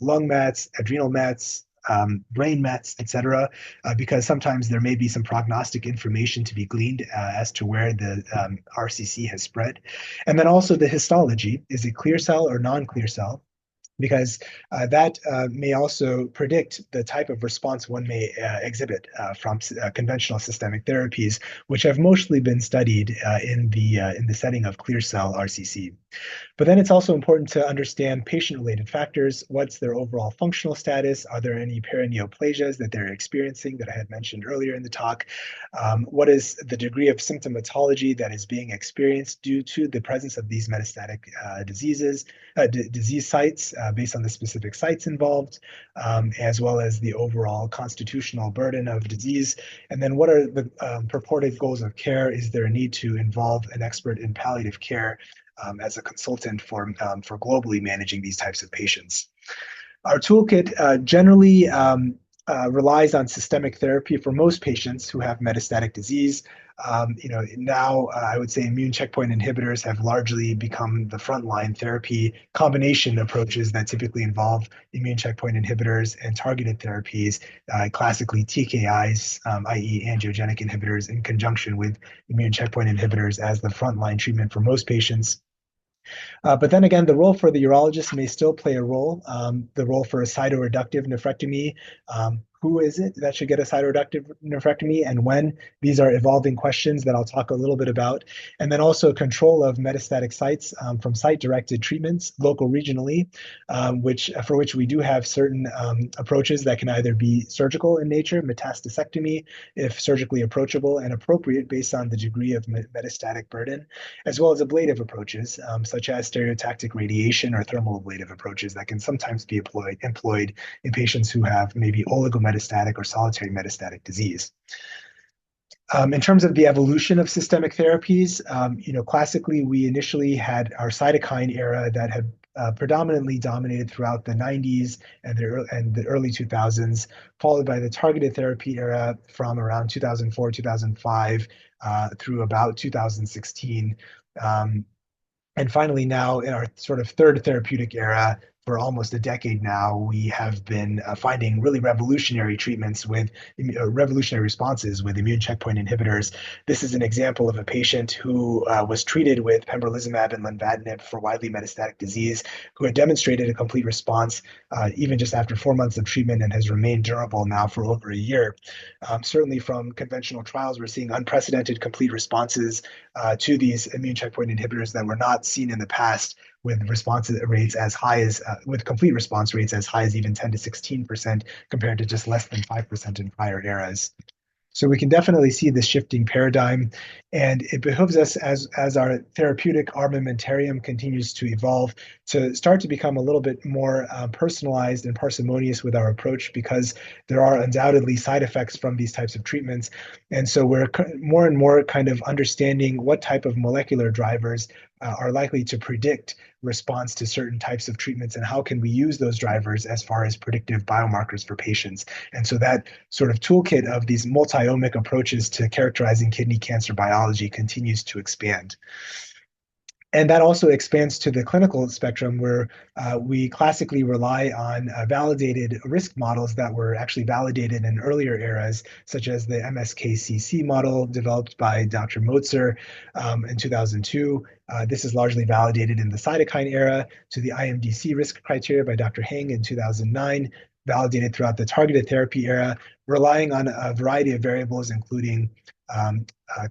lung mets, adrenal mets, brain mets, et cetera, because sometimes there may be some prognostic information to be gleaned as to where the RCC has spread. And then also the histology, is it clear cell or non-clear cell? Because that may also predict the type of response one may exhibit from conventional systemic therapies, which have mostly been studied in the setting of clear cell RCC. But then it's also important to understand patient-related factors. What's their overall functional status? Are there any paraneoplasias that they're experiencing that I had mentioned earlier in the talk? What is the degree of symptomatology that is being experienced due to the presence of these metastatic disease sites based on the specific sites involved, as well as the overall constitutional burden of disease? And then what are the purported goals of care? Is there a need to involve an expert in palliative care as a consultant for globally managing these types of patients? Our toolkit generally relies on systemic therapy for most patients who have metastatic disease. Now I would say immune checkpoint inhibitors have largely become the frontline therapy combination approaches that typically involve immune checkpoint inhibitors and targeted therapies, classically TKIs, i.e. angiogenic inhibitors, in conjunction with immune checkpoint inhibitors as the frontline treatment for most patients. But then again, the role for the urologist may still play a role. The role for a cytoreductive nephrectomy, who is it that should get a cytoreductive nephrectomy and when? These are evolving questions that I'll talk a little bit about. And then also control of metastatic sites from site-directed treatments, local regionally, for which we do have certain approaches that can either be surgical in nature, metastasectomy, if surgically approachable and appropriate based on the degree of metastatic burden, as well as ablative approaches, such as stereotactic radiation or thermal ablative approaches that can sometimes be employed in patients who have maybe oligometastatic or solitary metastatic disease. In terms of the evolution of systemic therapies, classically we initially had our cytokine era that had predominantly dominated throughout the 90s and the early 2000s, followed by the targeted therapy era from around 2004, 2005 through about 2016. And finally, now in our sort of third therapeutic era, for almost a decade now, we have been finding really revolutionary treatments with revolutionary responses with immune checkpoint inhibitors. This is an example of a patient who was treated with pembrolizumab and lenvatinib for widely metastatic disease, who had demonstrated a complete response even just after 4 months of treatment and has remained durable now for over a year. Certainly from conventional trials, we're seeing unprecedented complete responses to these immune checkpoint inhibitors that were not seen in the past, with response rates as high as with complete response rates as high as even 10 to 16% compared to just less than 5% in prior eras. So we can definitely see this shifting paradigm, and it behooves us as our therapeutic armamentarium continues to evolve to start to become a little bit more personalized and parsimonious with our approach, because there are undoubtedly side effects from these types of treatments. And so we're more and more kind of understanding what type of molecular drivers are likely to predict response to certain types of treatments, and how can we use those drivers as far as predictive biomarkers for patients. And so that sort of toolkit of these multi-omic approaches to characterizing kidney cancer biology continues to expand. And that also expands to the clinical spectrum, where we classically rely on validated risk models that were actually validated in earlier eras, such as the MSKCC model developed by Dr. Motzer in 2002. This is largely validated in the cytokine era, to the IMDC risk criteria by Dr. Heng in 2009, validated throughout the targeted therapy era, relying on a variety of variables, including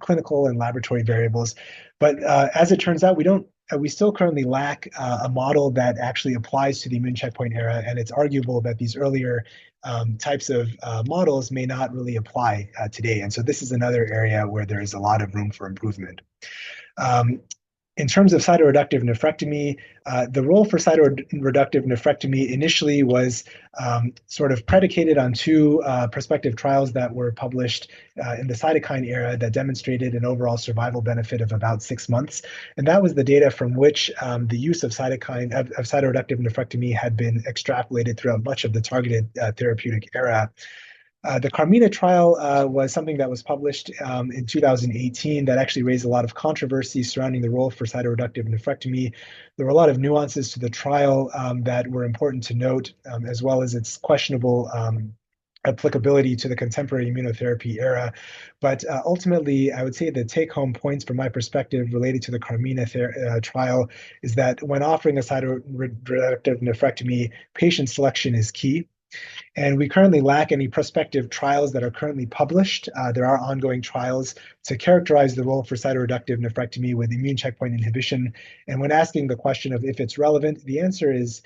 clinical and laboratory variables. But as it turns out, we still currently lack a model that actually applies to the immune checkpoint era, and it's arguable that these earlier types of models may not really apply today. And so this is another area where there is a lot of room for improvement. In terms of cytoreductive nephrectomy, the role for cytoreductive nephrectomy initially was sort of predicated on two prospective trials that were published in the cytokine era that demonstrated an overall survival benefit of about 6 months. And that was the data from which the use of cytoreductive nephrectomy had been extrapolated throughout much of the targeted therapeutic era. The Carmina trial was something that was published in 2018 that actually raised a lot of controversy surrounding the role for cytoreductive nephrectomy. There were a lot of nuances to the trial that were important to note, as well as its questionable applicability to the contemporary immunotherapy era. But ultimately, I would say the take-home points from my perspective related to the Carmina trial is that when offering a cytoreductive nephrectomy, patient selection is key. And we currently lack any prospective trials that are currently published. There are ongoing trials to characterize the role for cytoreductive nephrectomy with immune checkpoint inhibition. And when asking the question of if it's relevant, the answer is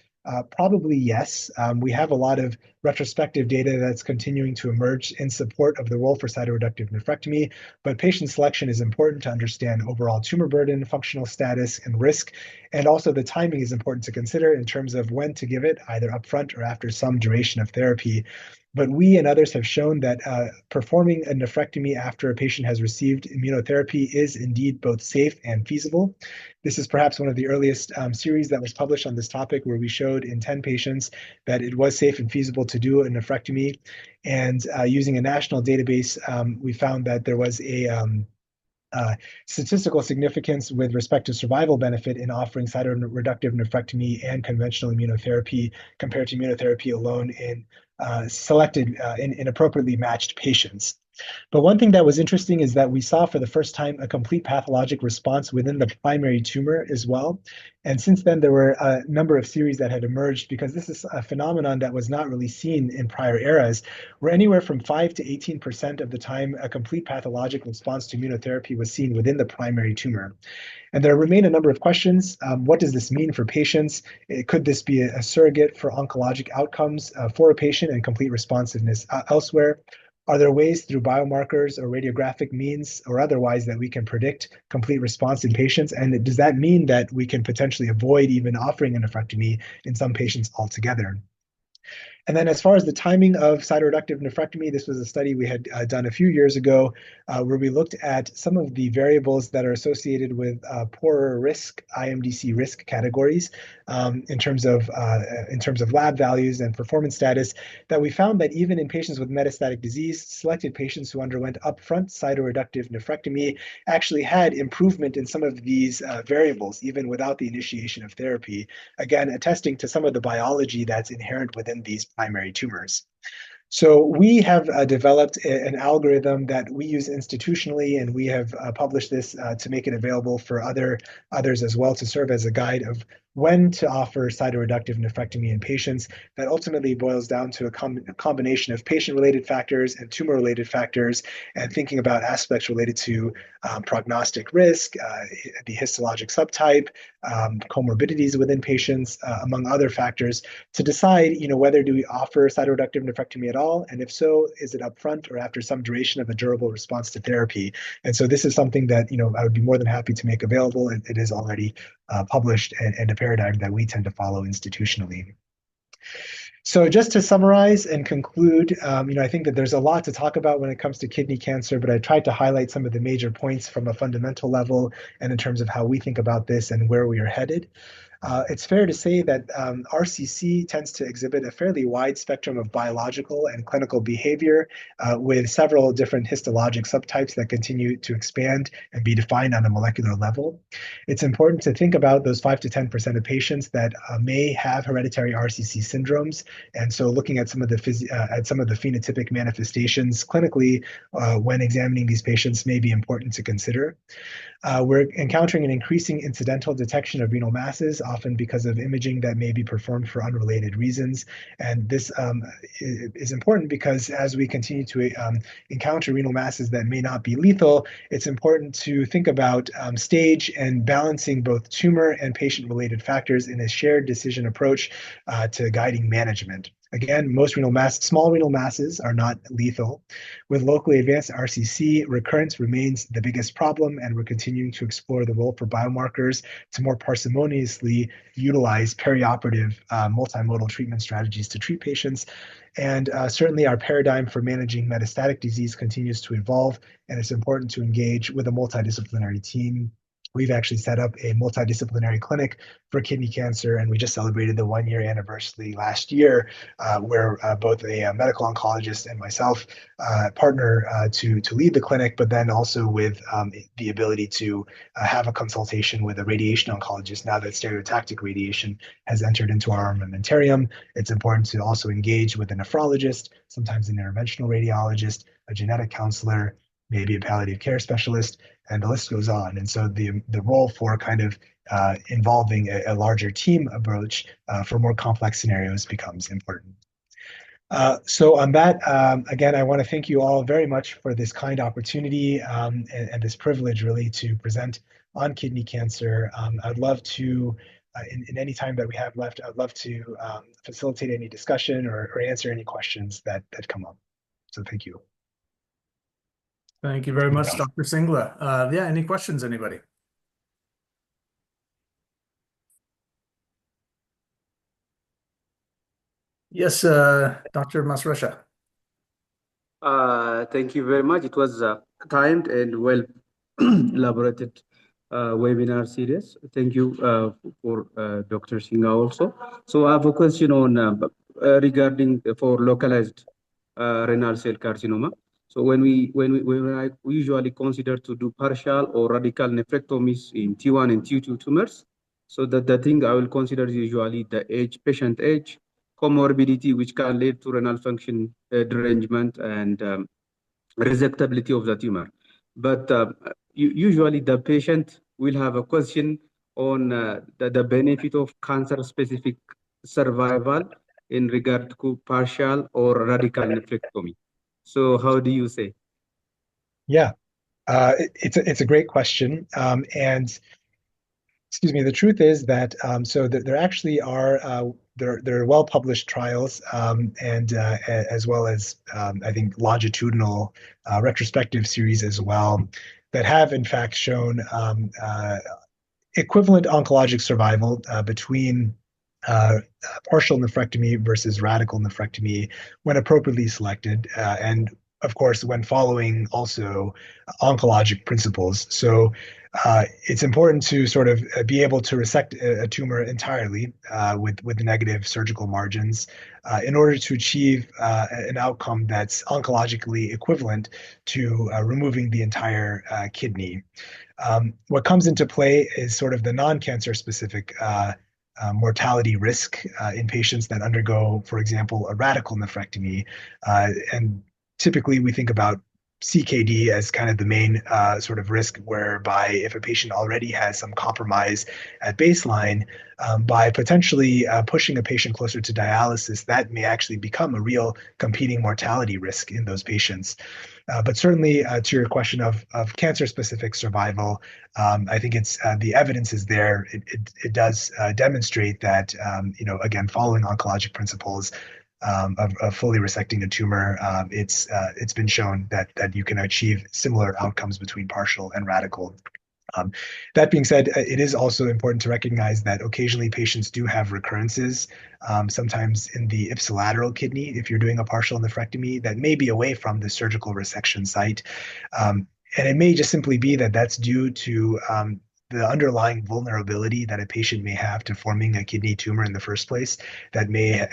probably yes. We have a lot of retrospective data that's continuing to emerge in support of the role for cytoreductive nephrectomy, but patient selection is important to understand overall tumor burden, functional status, and risk. And also the timing is important to consider in terms of when to give it, either upfront or after some duration of therapy. But we and others have shown that performing a nephrectomy after a patient has received immunotherapy is indeed both safe and feasible. This is perhaps one of the earliest series that was published on this topic, where we showed in 10 patients that it was safe and feasible to do a nephrectomy. And using a national database, we found that there was a statistical significance with respect to survival benefit in offering cytoreductive nephrectomy and conventional immunotherapy compared to immunotherapy alone in selected in appropriately matched patients. But one thing that was interesting is that we saw for the first time a complete pathologic response within the primary tumor as well. And since then, there were a number of series that had emerged because this is a phenomenon that was not really seen in prior eras, where anywhere from 5 to 18% of the time, a complete pathologic response to immunotherapy was seen within the primary tumor. And there remain a number of questions. What does this mean for patients? Could this be a surrogate for oncologic outcomes for a patient and complete responsiveness elsewhere? Are there ways through biomarkers or radiographic means or otherwise that we can predict complete response in patients? And does that mean that we can potentially avoid even offering a nephrectomy in some patients altogether? And then as far as the timing of cytoreductive nephrectomy, this was a study we had done a few years ago where we looked at some of the variables that are associated with poorer risk, IMDC risk categories in terms of lab values and performance status, that we found that even in patients with metastatic disease, selected patients who underwent upfront cytoreductive nephrectomy actually had improvement in some of these variables, even without the initiation of therapy, again, attesting to some of the biology that's inherent within these primary tumors. So we have developed an algorithm that we use institutionally, and we have published this to make it available for others as well to serve as a guide of when to offer cytoreductive nephrectomy in patients. That ultimately boils down to a combination of patient-related factors and tumor-related factors, and thinking about aspects related to prognostic risk, the histologic subtype, comorbidities within patients, among other factors, to decide, whether do we offer cytoreductive nephrectomy at all, and if so, is it upfront or after some duration of a durable response to therapy? And so this is something that I would be more than happy to make available. It is already published and a paradigm that we tend to follow institutionally. So just to summarize and conclude, I think that there's a lot to talk about when it comes to kidney cancer, but I tried to highlight some of the major points from a fundamental level and in terms of how we think about this and where we are headed. It's fair to say that RCC tends to exhibit a fairly wide spectrum of biological and clinical behavior with several different histologic subtypes that continue to expand and be defined on a molecular level. It's important to think about those 5 to 10% of patients that may have hereditary RCC syndromes, and so looking at some of the phenotypic manifestations clinically when examining these patients may be important to consider. We're encountering an increasing incidental detection of renal masses, often because of imaging that may be performed for unrelated reasons. And this is important because as we continue to encounter renal masses that may not be lethal, it's important to think about stage and balancing both tumor and patient-related factors in a shared decision approach to guiding management. Again, small renal masses are not lethal. With locally advanced RCC, recurrence remains the biggest problem, and we're continuing to explore the role for biomarkers to more parsimoniously utilize perioperative multimodal treatment strategies to treat patients. And certainly our paradigm for managing metastatic disease continues to evolve, and it's important to engage with a multidisciplinary team. We've actually set up a multidisciplinary clinic for kidney cancer, and we just celebrated the 1-year anniversary last year, where both a medical oncologist and myself partner to lead the clinic, but then also with the ability to have a consultation with a radiation oncologist. Now that stereotactic radiation has entered into our armamentarium, it's important to also engage with a nephrologist, sometimes an interventional radiologist, a genetic counselor, maybe a palliative care specialist, and the list goes on. And so the role for kind of involving a larger team approach for more complex scenarios becomes important. So on that, again, I want to thank you all very much for this kind opportunity and this privilege really to present on kidney cancer. I'd love to, in any time that we have left, I'd love to facilitate any discussion or answer any questions that come up. So thank you. Thank you very much, Dr. Singla. Yeah, any questions, anybody? Yes, Dr. Masresha. Thank you very much. It was timed and well elaborated webinar series. Thank you for Dr. Singha also. So I have a question on regarding for localized renal cell carcinoma. So when we usually consider to do partial or radical nephrectomies in T1 and T2 tumors, so that the thing I will consider is usually the age, patient age, comorbidity, which can lead to renal function derangement, and resectability of the tumor. But usually the patient will have a question on the benefit of cancer-specific survival in regard to partial or radical nephrectomy. So how do you say? Yeah, it's a great question. And excuse me, the truth is that there actually are there are well-published trials and as well as I think longitudinal retrospective series as well that have in fact shown equivalent oncologic survival between partial nephrectomy versus radical nephrectomy when appropriately selected, and of course when following also oncologic principles. So it's important to sort of be able to resect a tumor entirely with negative surgical margins in order to achieve an outcome that's oncologically equivalent to removing the entire kidney. What comes into play is sort of the non-cancer specific mortality risk in patients that undergo, for example, a radical nephrectomy. And typically we think about CKD as kind of the main sort of risk, whereby if a patient already has some compromise at baseline, by potentially pushing a patient closer to dialysis, that may actually become a real competing mortality risk in those patients. But certainly to your question of cancer-specific survival, I think it's the evidence is there. It does demonstrate that, again, following oncologic principles, of fully resecting a tumor, it's been shown that you can achieve similar outcomes between partial and radical. That being said, it is also important to recognize that occasionally patients do have recurrences, sometimes in the ipsilateral kidney, if you're doing a partial nephrectomy, that may be away from the surgical resection site. And it may just simply be that that's due to the underlying vulnerability that a patient may have to forming a kidney tumor in the first place. That may,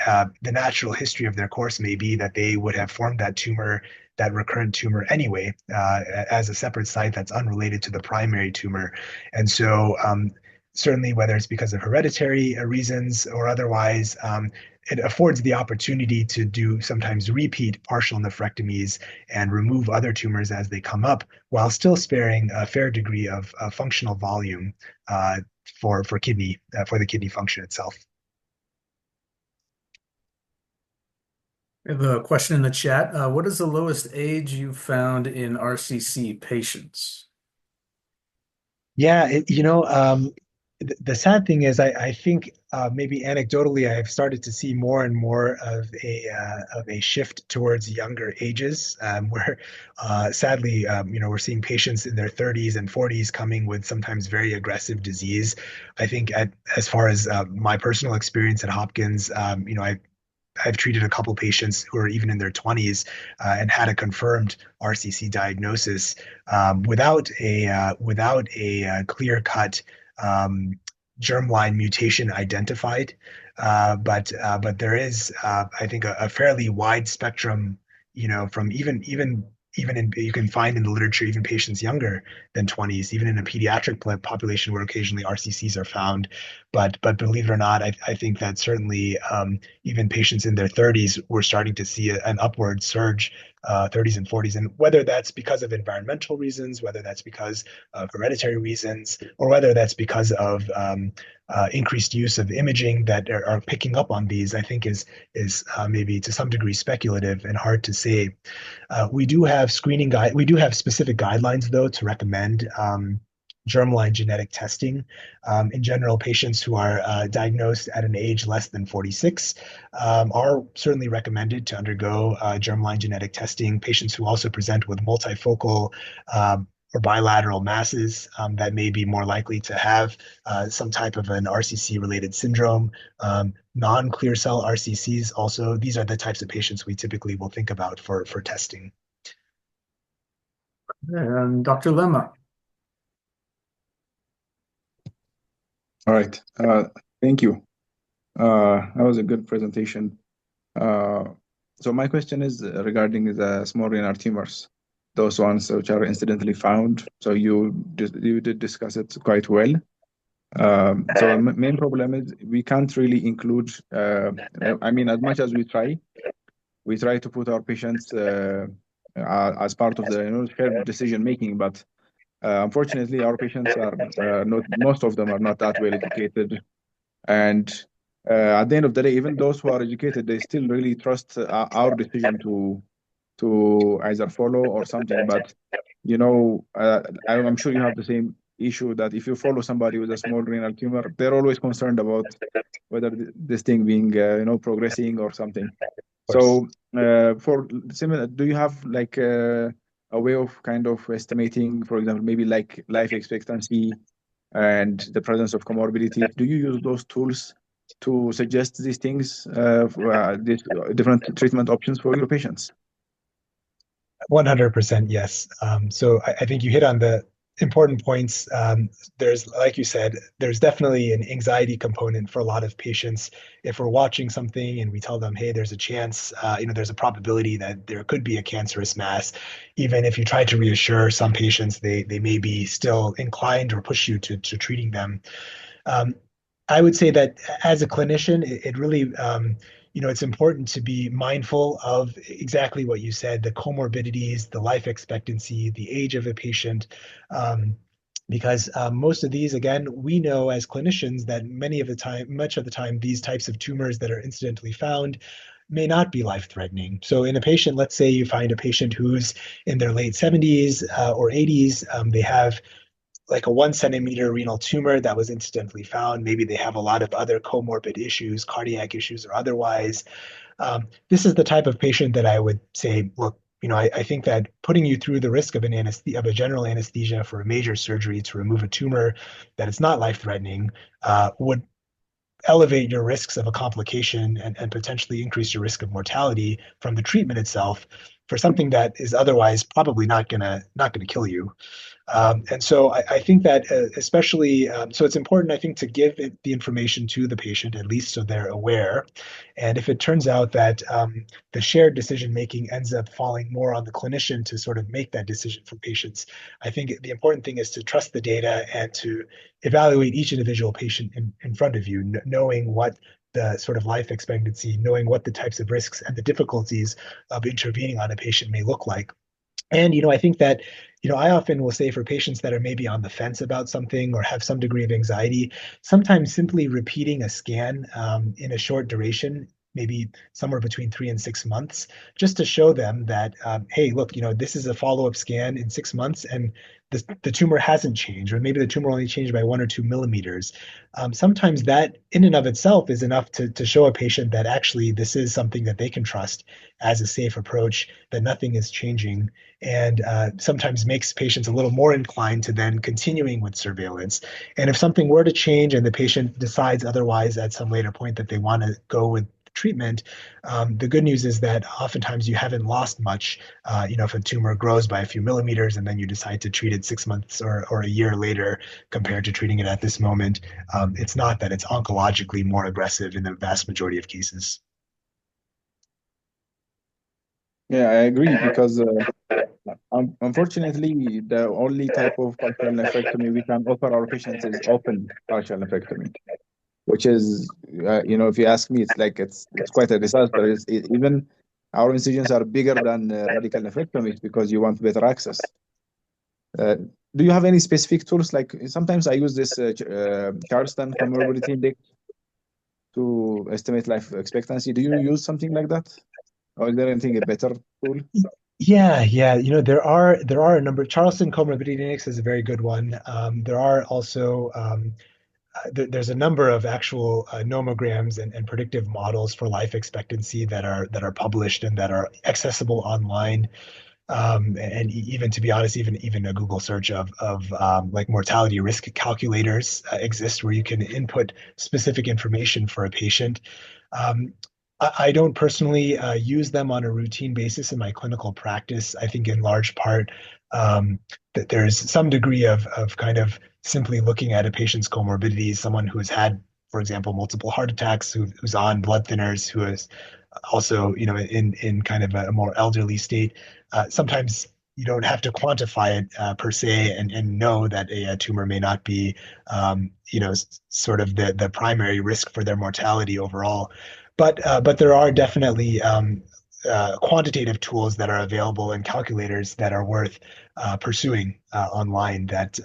the natural history of their course may be that they would have formed that tumor, that recurrent tumor anyway, as a separate site that's unrelated to the primary tumor. And so certainly whether it's because of hereditary reasons or otherwise, it affords the opportunity to do sometimes repeat partial nephrectomies and remove other tumors as they come up, while still sparing a fair degree of functional volume for the kidney function itself. We have a question in the chat. What is the lowest age you've found in RCC patients? Yeah, the sad thing is, I think maybe anecdotally, I've started to see more and more of a shift towards younger ages, where sadly, we're seeing patients in their 30s and 40s coming with sometimes very aggressive disease. I think as far as my personal experience at Hopkins, I've treated a couple patients who are even in their 20s and had a confirmed RCC diagnosis without a clear-cut germline mutation identified. But there is, I think, a fairly wide spectrum, from even you can find in the literature even patients younger than 20s, even in a pediatric population where occasionally RCCs are found. But believe it or not, I think that certainly even patients in their 30s, we're starting to see an upward surge, 30s and 40s. And whether that's because of environmental reasons, whether that's because of hereditary reasons, or whether that's because of increased use of imaging that are picking up on these, I think is maybe to some degree speculative and hard to say. We do have specific guidelines though to recommend germline genetic testing. In general, patients who are diagnosed at an age less than 46 are certainly recommended to undergo germline genetic testing. Patients who also present with multifocal or bilateral masses that may be more likely to have some type of an RCC-related syndrome. Non-clear cell RCCs also, these are the types of patients we typically will think about for testing. And Dr. Lemma. All right. Thank you. That was a good presentation. So my question is regarding the small renal tumors, those ones which are incidentally found. So you did discuss it quite well. So the main problem is we can't really include, as much as we try to put our patients as part of the shared decision making. But unfortunately, our patients are not most of them are not that well educated, and at the end of the day, even those who are educated, they still really trust our decision to either follow or something. But I'm sure you have the same issue that if you follow somebody with a small renal tumor, they're always concerned about whether this thing being progressing or something. course. So for similar, do you have like a way of kind of estimating, for example, maybe like life expectancy and the presence of comorbidities? Do you use those tools to suggest these things, these different treatment options for your patients? 100% yes. So I think you hit on the important points. There's, like you said, there's definitely an anxiety component for a lot of patients. If we're watching something and we tell them, hey, there's a chance, there's a probability that there could be a cancerous mass, even if you try to reassure some patients, they may be still inclined or push you to treating them. Um, I would say that as a clinician, it really, it's important to be mindful of exactly what you said, the comorbidities, the life expectancy, the age of a patient. Um, because most of these, again, we know as clinicians that much of the time, these types of tumors that are incidentally found may not be life-threatening. So in a patient, let's say you find a patient who's in their late 70s or 80s, they have like a 1 centimeter renal tumor that was incidentally found. Maybe they have a lot of other comorbid issues, cardiac issues or otherwise. This is the type of patient that I would say, look, I think that putting you through the risk of of a general anesthesia for a major surgery to remove a tumor that is not life-threatening would elevate your risks of a complication and potentially increase your risk of mortality from the treatment itself for something that is otherwise probably not gonna kill you. And so I think that especially, so it's important, I think, to give the information to the patient, at least so they're aware. And if it turns out that the shared decision making ends up falling more on the clinician to sort of make that decision for patients, I think the important thing is to trust the data and to evaluate each individual patient in front of you, knowing what the sort of life expectancy, knowing what the types of risks and the difficulties of intervening on a patient may look like. And, I think that, I often will say for patients that are maybe on the fence about something or have some degree of anxiety, sometimes simply repeating a scan in a short duration, maybe somewhere between 3 and 6 months, just to show them that, hey, look, this is a follow-up scan in 6 months and the tumor hasn't changed, or maybe the tumor only changed by 1 or 2 millimeters. Sometimes that in and of itself is enough to show a patient that actually this is something that they can trust as a safe approach, that nothing is changing, and sometimes makes patients a little more inclined to then continuing with surveillance. And if something were to change and the patient decides otherwise at some later point that they want to go with treatment, the good news is that oftentimes you haven't lost much. If a tumor grows by a few millimeters and then you decide to treat it 6 months or a year later compared to treating it at this moment, it's not that it's oncologically more aggressive in the vast majority of cases. Yeah, I agree because unfortunately, the only type of partial nephrectomy we can offer our patients is open partial nephrectomy, which is, if you ask me, it's quite a disaster. Even our incisions are bigger than radical nephrectomies because you want better access. Do you have any specific tools? Like sometimes I use this Charleston Comorbidity Index to estimate life expectancy. Do you use something like that? Or is there anything a better tool? Yeah. There are a number. Charleston Comorbidity Index is a very good one. There are also there's a number of actual nomograms and predictive models for life expectancy that are published and that are accessible online. And even to be honest, even a Google search of like mortality risk calculators exist where you can input specific information for a patient. Um, I don't personally use them on a routine basis in my clinical practice. I think in large part that there's some degree of kind of simply looking at a patient's comorbidities, someone who has had, for example, multiple heart attacks, who's on blood thinners, who is also, in kind of a more elderly state. Sometimes you don't have to quantify it per se and know that a tumor may not be, sort of the primary risk for their mortality overall. But there are definitely quantitative tools that are available and calculators that are worth pursuing online that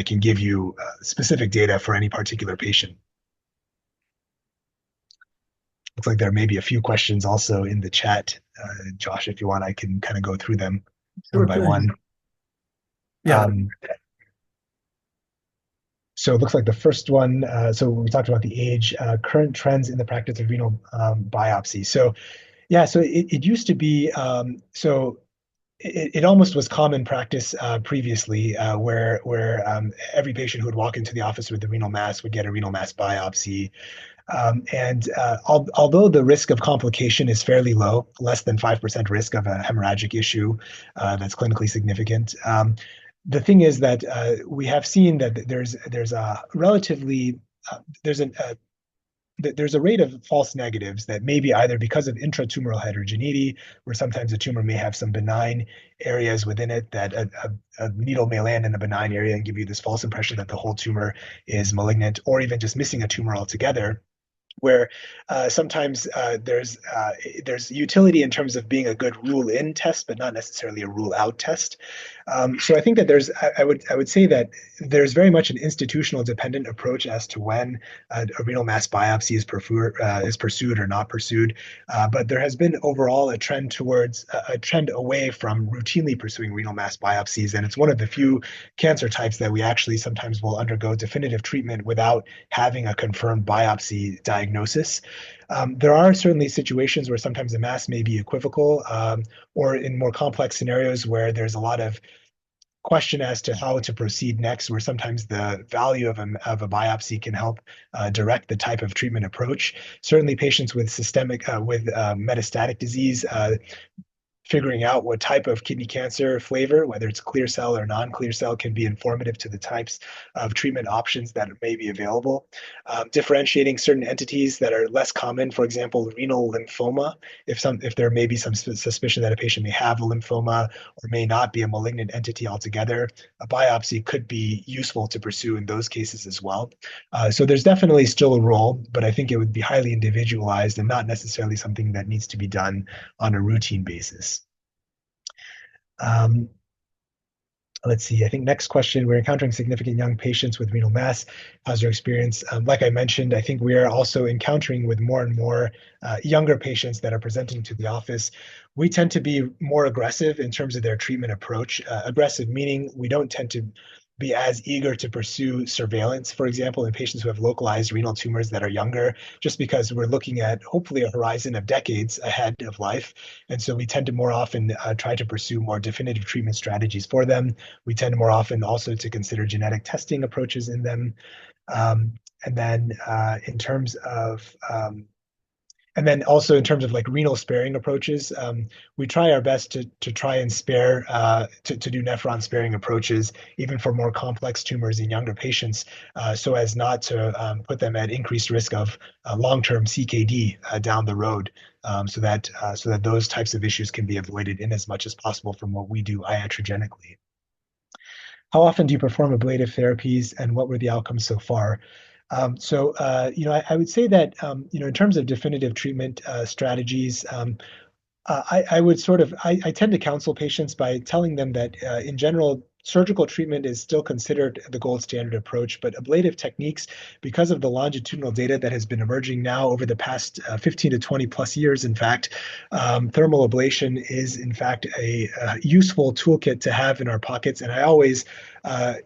can give you specific data for any particular patient. Looks like there may be a few questions also in the chat. Josh, if you want, I can kind of go through them one Sure by thing. one. Yeah. So it looks like the first one, so we talked about the age, current trends in the practice of renal biopsy. So yeah, so it used to be, it almost was common practice previously, where every patient who would walk into the office with the renal mass would get a renal mass biopsy. Although the risk of complication is fairly low, less than 5% risk of a hemorrhagic issue that's clinically significant, the thing is that we have seen that there's a relatively there's an there's a rate of false negatives that may be either because of intratumoral heterogeneity, where sometimes a tumor may have some benign areas within it that a needle may land in a benign area and give you this false impression that the whole tumor is malignant, or even just missing a tumor altogether, where sometimes there's utility in terms of being a good rule-in test, but not necessarily a rule-out test. So I think that I would say that there's very much an institutional dependent approach as to when a renal mass biopsy is pursued or not pursued. But there has been overall a trend towards a trend away from routinely pursuing renal mass biopsies, and it's one of the few cancer types that we actually sometimes will undergo definitive treatment without having a confirmed biopsy diagnosis. There are certainly situations where sometimes the mass may be equivocal, or in more complex scenarios where there's a lot of question as to how to proceed next, where sometimes the value of a biopsy can help direct the type of treatment approach. Certainly patients with metastatic disease, figuring out what type of kidney cancer flavor, whether it's clear cell or non-clear cell, can be informative to the types of treatment options that may be available. Differentiating certain entities that are less common, for example, renal lymphoma, if there may be some suspicion that a patient may have a lymphoma or may not be a malignant entity altogether, a biopsy could be useful to pursue in those cases as well. So there's definitely still a role, but I think it would be highly individualized and not necessarily something that needs to be done on a routine basis. Let's see. I think next question, we're encountering significant young patients with renal mass. How's your experience? Like I mentioned, I think we are also encountering with more and more younger patients that are presenting to the office. We tend to be more aggressive in terms of their treatment approach. Aggressive meaning we don't tend to be as eager to pursue surveillance, for example, in patients who have localized renal tumors that are younger, just because we're looking at hopefully a horizon of decades ahead of life. And so we tend to more often try to pursue more definitive treatment strategies for them. We tend more often also to consider genetic testing approaches in them. And then in terms of and then also in terms of like renal sparing approaches, we try our best to try and spare to do nephron sparing approaches even for more complex tumors in younger patients, so as not to put them at increased risk of long-term CKD down the road, so that those types of issues can be avoided in as much as possible from what we do iatrogenically. How often do you perform ablative therapies, and what were the outcomes so far? I would say that, in terms of definitive treatment strategies, I tend to counsel patients by telling them that in general, surgical treatment is still considered the gold standard approach, but ablative techniques, because of the longitudinal data that has been emerging now over the past 15 to 20 plus years, in fact, thermal ablation is in fact a useful toolkit to have in our pockets. And I always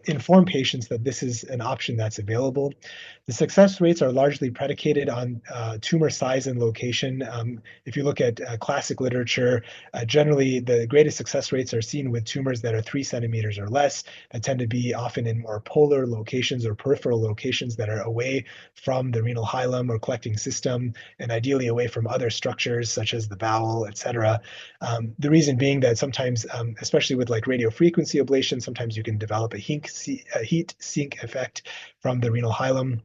inform patients that this is an option that's available. The success rates are largely predicated on tumor size and location. If you look at classic literature, generally the greatest success rates are seen with tumors that are 3 centimeters or less, that tend to be often in more polar locations or peripheral locations that are away from the renal hilum or collecting system, and ideally away from other structures such as the bowel, etc. The reason being that sometimes, especially with like radiofrequency ablation, sometimes you can develop a heat sink effect from the renal hilum.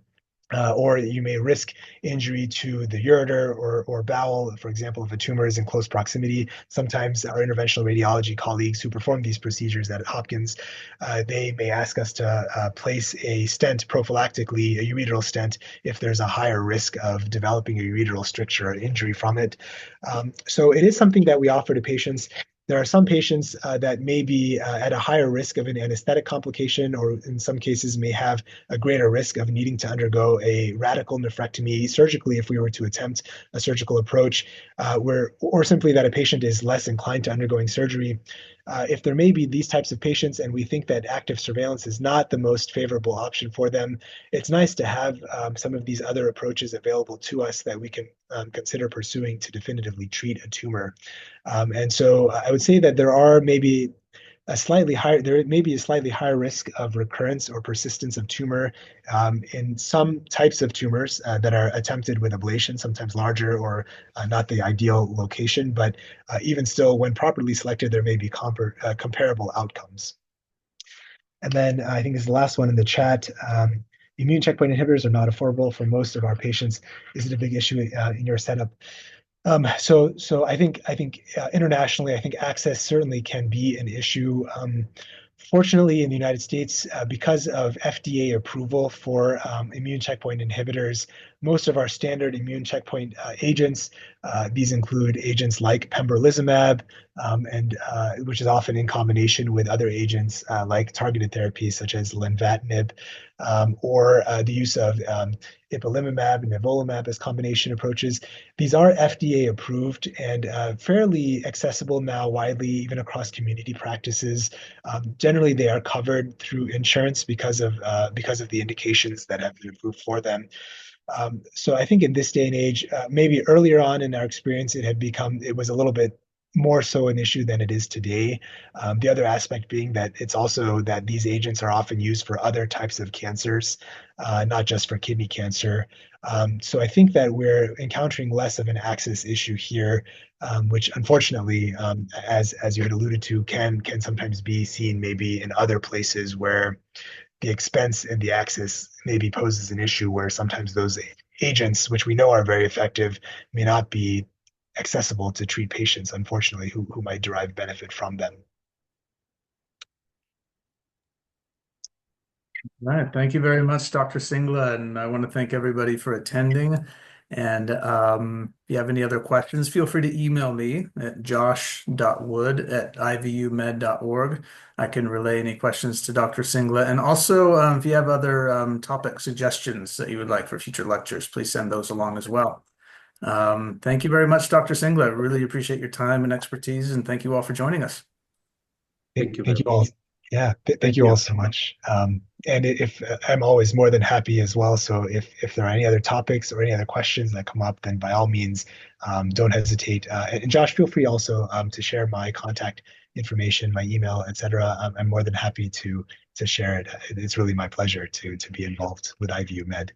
or you may risk injury to the ureter or bowel. For example, if a tumor is in close proximity, sometimes our interventional radiology colleagues who perform these procedures at Hopkins, they may ask us to place a stent prophylactically, a ureteral stent, if there's a higher risk of developing a ureteral stricture or injury from it. So it is something that we offer to patients. There are some patients that may be at a higher risk of an anesthetic complication, or in some cases may have a greater risk of needing to undergo a radical nephrectomy surgically if we were to attempt a surgical approach, or simply that a patient is less inclined to undergoing surgery. If there may be these types of patients and we think that active surveillance is not the most favorable option for them, it's nice to have some of these other approaches available to us that we can consider pursuing to definitively treat a tumor. And so I would say that there may be a slightly higher risk of recurrence or persistence of tumor in some types of tumors that are attempted with ablation, sometimes larger or not the ideal location. But even still, when properly selected, there may be comparable outcomes. And then I think this is the last one in the chat. Immune checkpoint inhibitors are not affordable for most of our patients. Is it a big issue in your setup? So I think internationally, I think access certainly can be an issue. Fortunately, in the United States, because of FDA approval for immune checkpoint inhibitors, most of our standard immune checkpoint agents, these include agents like pembrolizumab, which is often in combination with other agents like targeted therapies such as lenvatinib, or the use of ipilimumab and nivolumab as combination approaches. These are FDA approved and fairly accessible now widely, even across community practices. Generally, they are covered through insurance because of the indications that have been approved for them. So I think in this day and age, maybe earlier on in our experience, it was a little bit more so an issue than it is today. The other aspect being that it's also that these agents are often used for other types of cancers, not just for kidney cancer. So I think that we're encountering less of an access issue here, which unfortunately, as you had alluded to, can sometimes be seen maybe in other places where the expense and the access maybe poses an issue, where sometimes those agents, which we know are very effective, may not be accessible to treat patients, unfortunately, who might derive benefit from them. All right. Thank you very much, Dr. Singla. And I want to thank everybody for attending. And if you have any other questions, feel free to email me at josh.wood@ivumed.org. I can relay any questions to Dr. Singla. And also, if you have other topic suggestions that you would like for future lectures, please send those along as well. Thank you very much, Dr. Singla. I really appreciate your time and expertise, and thank you all for joining us. Thank you. Thank you all. Yeah, thank you all so much. And if I'm always more than happy as well. So if there are any other topics or any other questions that come up, then by all means, don't hesitate. And Josh, feel free also to share my contact information, my email, etc. I'm more than happy to share it. It's really my pleasure to be involved with IVUmed.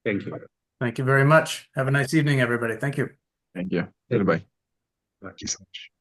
Thank you. Thank you very much. Have a nice evening, everybody. Thank you. Thank you. Goodbye. Thank you so much.